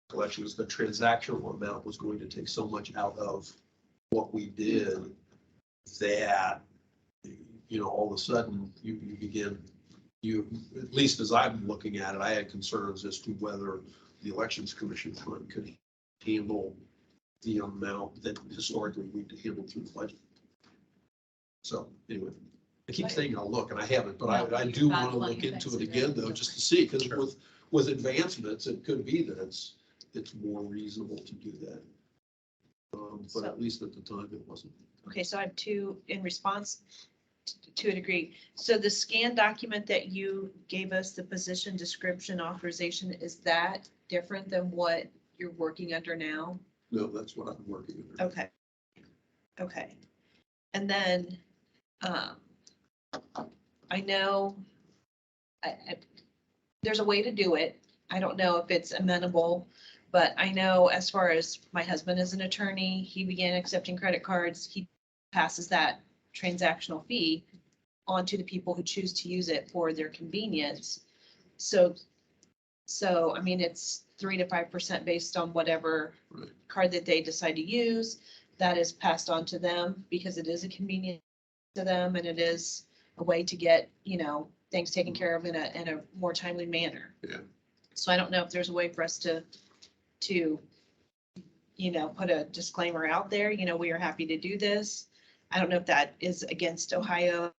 recollection is the transactional amount was going to take so much out of what we did that, all of a sudden you begin, at least as I'm looking at it, I had concerns as to whether the Elections Commission fund could handle the amount that historically we'd handled through the budget. So anyway, I keep saying I'll look, and I haven't, but I do want to look into it again though, just to see, because with advancements, it could be that it's more reasonable to do that. But at least at the time it wasn't. Okay, so I have 2 in response to a degree. So the scanned document that you gave us, the position description authorization, is that different than what you're working under now? No, that's what I'm working on. Okay. Okay. And then, I know there's a way to do it. I don't know if it's amenable, but I know as far as my husband is an attorney, he began accepting credit cards. He passes that transactional fee on to the people who choose to use it for their convenience. So I mean, it's 3 to 5% based on whatever Right. card that they decide to use. That is passed on to them because it is a convenience to them, and it is a way to get, things taken care of in a more timely manner. Yeah. So I don't know if there's a way for us to, put a disclaimer out there, we are happy to do this. I don't know if that is against Ohio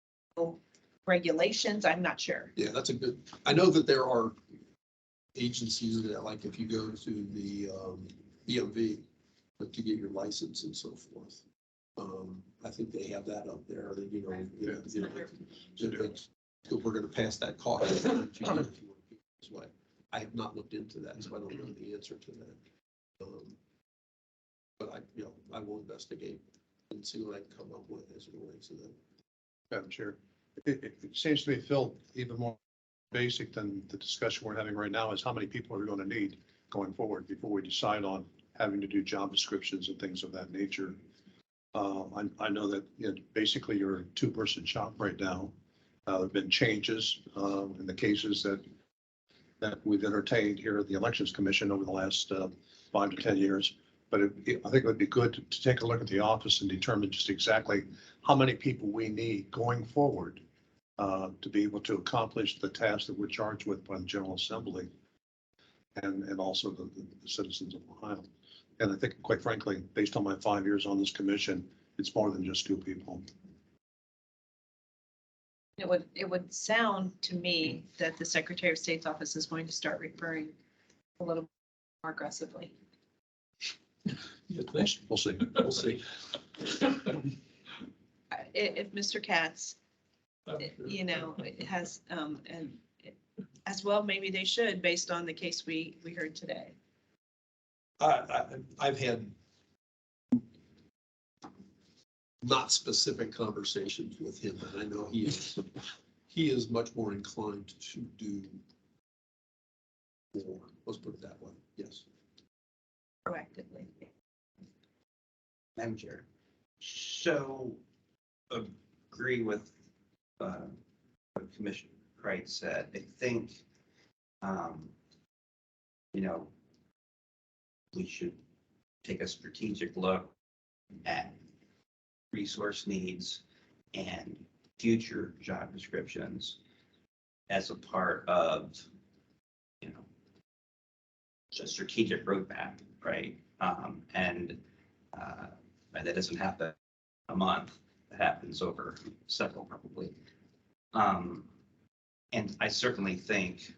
regulations. I'm not sure. Yeah, that's a good, I know that there are agencies that, like, if you go to the EMV to get your license and so forth. I think they have that up there, that, that we're gonna pass that cost. This way. I have not looked into that, so I don't know the answer to that. But I will investigate and see what I can come up with as it relates to that. Madam Chair, it seems to me, Phil, even more basic than the discussion we're having right now is how many people are we going to need going forward before we decide on having to do job descriptions and things of that nature. I know that basically you're a two-person shop right now. There have been changes in the cases that we've entertained here at the Elections Commission over the last 5 to 10 years. But I think it would be good to take a look at the office and determine just exactly how many people we need going forward to be able to accomplish the tasks that we're charged with by the General Assembly and also the citizens of Ohio. And I think, quite frankly, based on my 5 years on this commission, it's more than just 2 people. It would sound to me that the Secretary of State's office is going to start referring a little more aggressively. We'll see. We'll see. If Mr. Katz, has, and as well, maybe they should, based on the case we heard today. I've had not specific conversations with him, and I know he is much more inclined to do more. Let's put it that way. Yes. Proactively. Madam Chair. So agree with what Commissioner Kreitz said. I think, we should take a strategic look at resource needs and future job descriptions as a part of, a strategic roadmap, right? And that doesn't happen a month. That happens over several, probably. And I certainly think,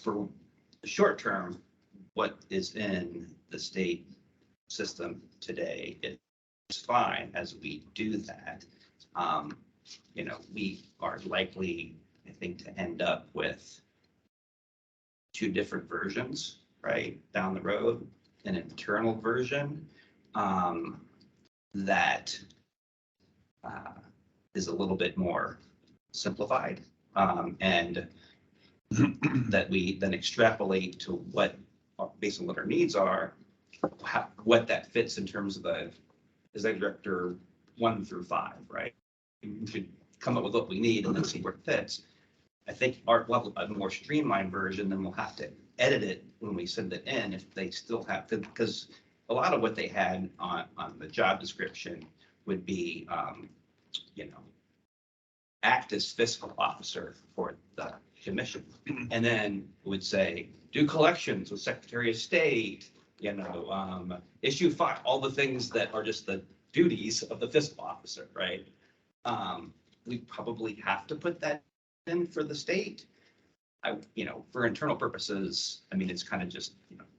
for the short term, what is in the state system today is fine as we do that. We are likely, I think, to end up with 2 different versions, right, down the road. An internal version that is a little bit more simplified and that we then extrapolate to what, based on what our needs are, what that fits in terms of the executive director 1 through 5, right? We should come up with what we need and then see where it fits. I think our level, a more streamlined version, then we'll have to edit it when we send it in if they still have to, because a lot of what they had on the job description would be, act as fiscal officer for the commission. And then would say, do collections with Secretary of State, issue file, all the things that are just the duties of the fiscal officer, right? We probably have to put that in for the state. For internal purposes, it's kind of just,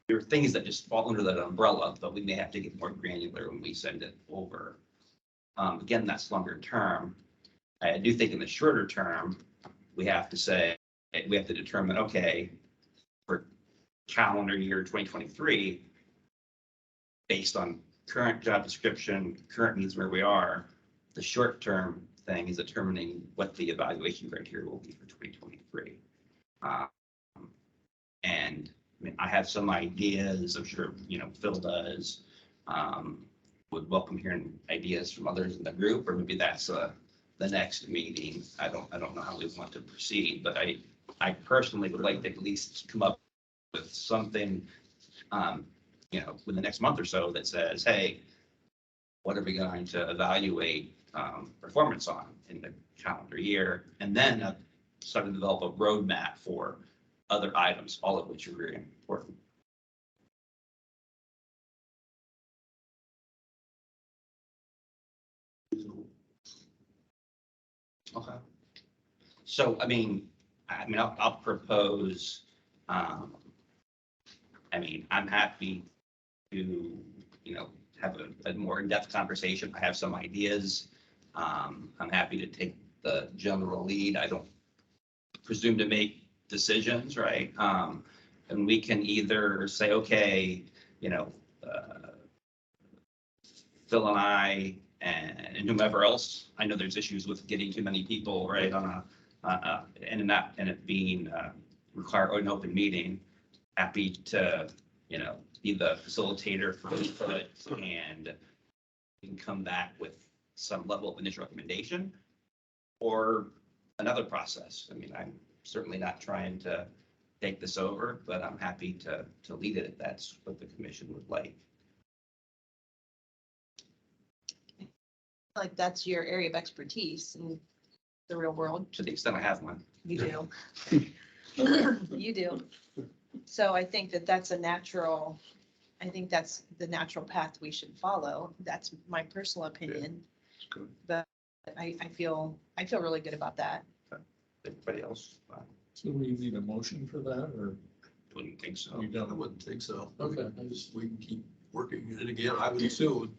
there are things that just fall under that umbrella, but we may have to get more granular when we send it over. Again, that's longer term. I do think in the shorter term, we have to determine, okay, for calendar year 2023, based on current job description, current needs where we are, the short term thing is determining what the evaluation criteria will be for 2023. And I have some ideas, I'm sure, Phil does. Would welcome hearing ideas from others in the group, or maybe that's the next meeting. I don't know how we want to proceed, but I personally would like to at least come up with something, within the next month or so that says, hey, what are we going to evaluate performance on in the calendar year. And then start to develop a roadmap for other items, all of which are very important. Okay. So, I'll propose, I'm happy to, have a more in-depth conversation. I have some ideas. I'm happy to take the general lead. I don't presume to make decisions, right? And we can either say, okay, Phil and I and whomever else, I know there's issues with getting too many people, right, on and it being require an open meeting. Happy to, be the facilitator for input, and we can come back with some level of initial recommendation or another process. I'm certainly not trying to take this over, but I'm happy to lead it if that's what the commission would like. Like that's your area of expertise in the real world. To the extent I have one. You do. You do. So I think that that's the natural path we should follow. That's my personal opinion. Good. But I feel really good about that. Everybody else? So we need a motion for that, or Wouldn't think so. you I don't? wouldn't think so. Okay. We can keep working. And again, I would assume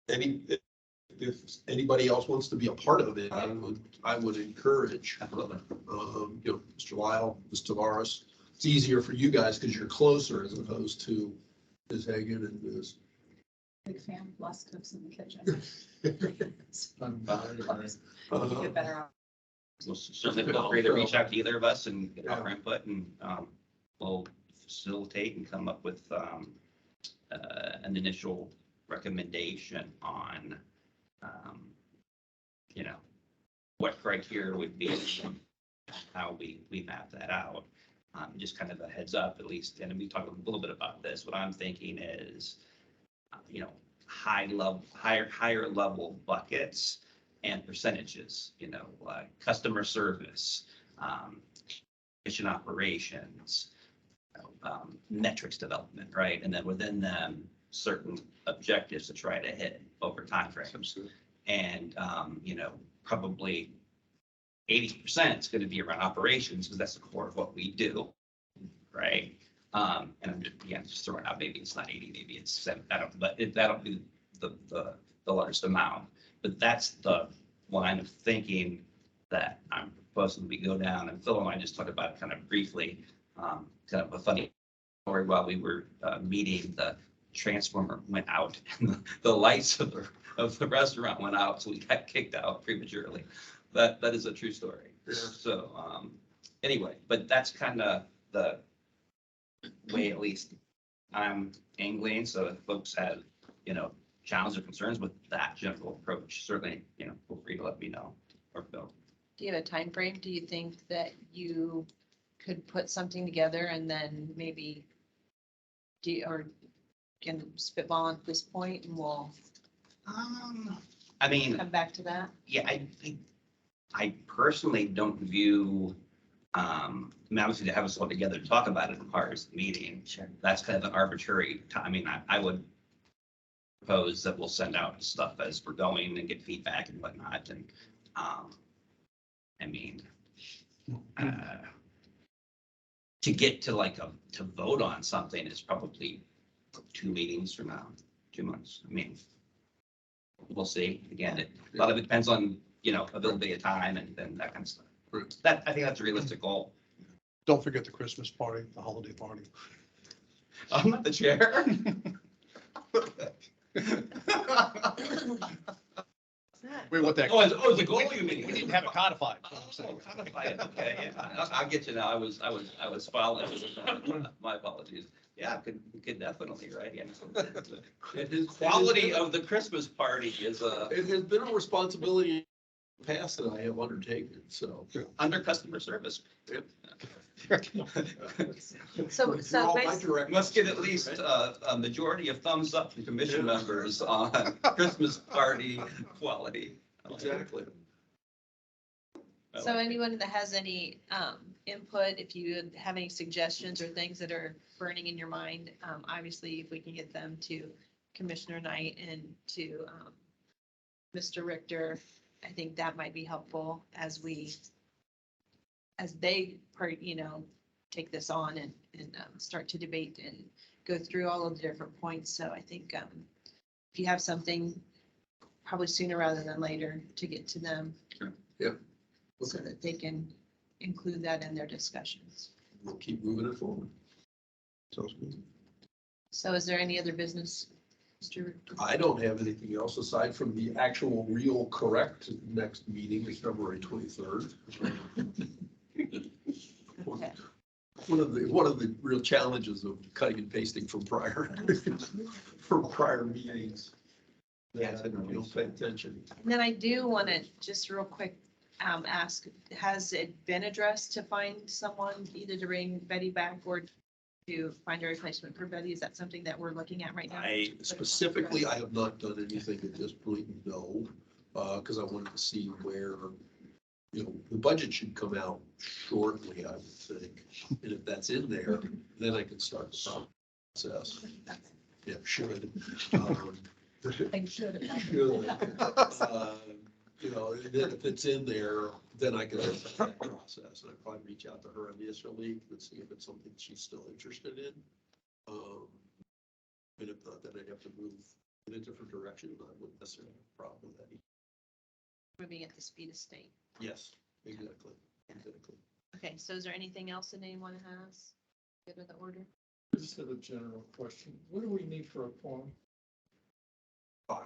if anybody else wants to be a part of it, I would encourage, Mr. Lyle, Ms. Tavares. It's easier for you guys because you're closer as opposed to Ms. Hagan and Ms. Big fan of less cooks in the kitchen. I'm Get better off. So certainly feel free to reach out to either of us and get our input, and we'll facilitate and come up with an initial recommendation on, what criteria would be, how we map that out. Just kind of a heads up, at least, and we talked a little bit about this. What I'm thinking is, higher level buckets and percentages, like customer service, mission operations, metrics development, right? And then within them, certain objectives to try to hit over time frames. And, probably 80% is going to be around operations, because that's the core of what we do, right? And I'm just throwing out, maybe it's not 80, maybe it's 7, that'll be the largest amount. But that's the line of thinking that I'm proposing we go down. And Phil and I just talked about it kind of briefly, kind of a funny story while we were meeting. The transformer went out and the lights of the restaurant went out, so we got kicked out prematurely. That is a true story. Yeah. So anyway, but that's kind of the way, at least I'm angling. So if folks have, challenges or concerns with that general approach, certainly, feel free to let me know or Phil. Do you have a time frame? Do you think that you could put something together and then maybe can spitball at this point and we'll come back to that? Yeah, I personally don't view, obviously to have us all together to talk about it requires the meeting. Sure. That's kind of an arbitrary time. I would propose that we'll send out stuff as we're going and get feedback and whatnot. And, to get to to vote on something is probably 2 meetings from now, 2 months. We'll see. Again, a lot of it depends on, availability of time and that kind of stuff. Right. I think that's a realistic goal. Don't forget the Christmas party, the holiday party. I'm not the chair. We want that. Oh, it's a goal you mean? We need to have it codified. Codified, okay, yeah. I'll get you now. I was following. My apologies. Yeah, could definitely, right? Yeah. Quality of the Christmas party is It has been a responsibility in the past that I have undertaken, so. under customer service. Yep. So, You're so all my basically, directors. Must get at least a majority of thumbs up from commission members on Christmas party quality. Exactly. so anyone that has any input, if you have any suggestions or things that are burning in your mind, obviously, if we can get them to Commissioner Knight and to Mr. Richter, I think that might be helpful as they, take this on and start to debate and go through all of the different points. So I think if you have something, probably sooner rather than later, to get to them. Yeah. So that they can include that in their discussions. We'll keep moving it forward. Sounds good. So is there any other business, Mr. Richter? I don't have anything else aside from the actual real correct next meeting is February 23rd. Okay. One of the real challenges of cutting and pasting from prior meetings. That I don't pay attention. And then I do want to just real quick ask, has it been addressed to find someone either to bring Betty back or to find a replacement for Betty? Is that something that we're looking at right now? I have not done anything at this point, no, because I wanted to see where, the budget should come out shortly, I would think. And if that's in there, then I can start the process. Yeah, should. I should. And then if it's in there, then I can start that process. And I'd probably reach out to her initially and see if it's something she's still interested in. And if not, then I'd have to move in a different direction. I wouldn't necessarily have a problem with that. Moving at the speed of state. Yes, exactly. Okay, so is there anything else that anyone has? Good with the order? I just have a general question. What do we need for a quorum? 5.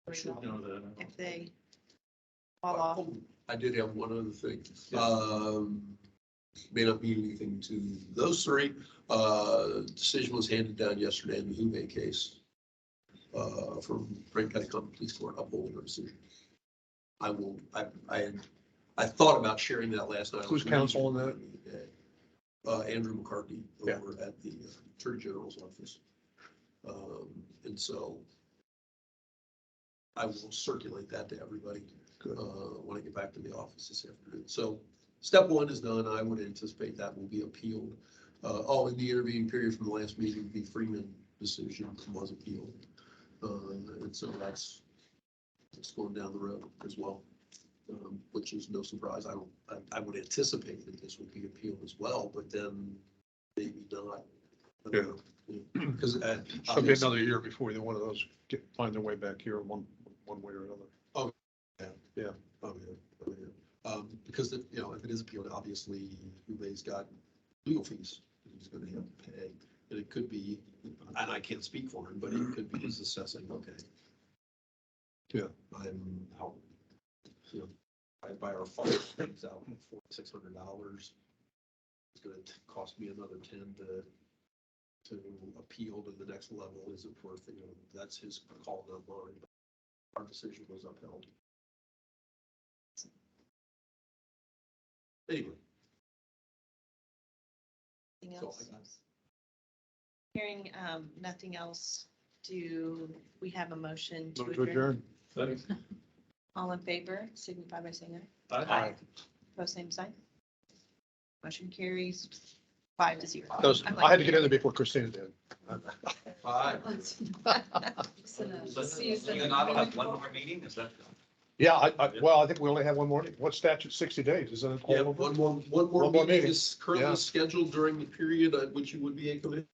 I should know that. If they fall off. I did have one other thing. May not mean anything to those three. Decision was handed down yesterday in the Uwe case. From Frank County Common Police Court upholding our decision. I thought about sharing that last night. Who's counsel on that? Andrew McCartney Yeah. over at the Attorney General's office. And so I will circulate that to everybody when I get back to the office this afternoon. So step 1 is done. I would anticipate that will be appealed. All in the intervening period from the last meeting, the Freeman decision was appealed. And so that's going down the road as well, which is no surprise. I would anticipate that this would be appealed as well, but then maybe not. Yeah. Because It'll be another year before either one of those find their way back here one way or another. Oh, yeah. Yeah. Oh, yeah. Because if it is appealed, obviously Uwe's got legal fees that he's going to have to pay. And it could be, and I can't speak for him, but it could be his assessing, okay. Yeah. I'm out, I buy our fire things out for $600. It's going to cost me another 10 to appeal to the next level. Is it worth it? That's his call, not mine. Our decision was upheld. Anyway. Anything So else? I got- Hearing nothing else, do we have a motion to Move to adjourn? adjourn. All in favor, signify by saying Aye. aye. Post same sign. Motion carries 5-0. I had to get in there before Christina did. Bye. So you not have one more meeting, is that? Yeah, I think we only have one more. What statute, 60 days, isn't it? Yeah, one more One more meeting meeting. is currently Yeah. scheduled during the period at which you would be a committee.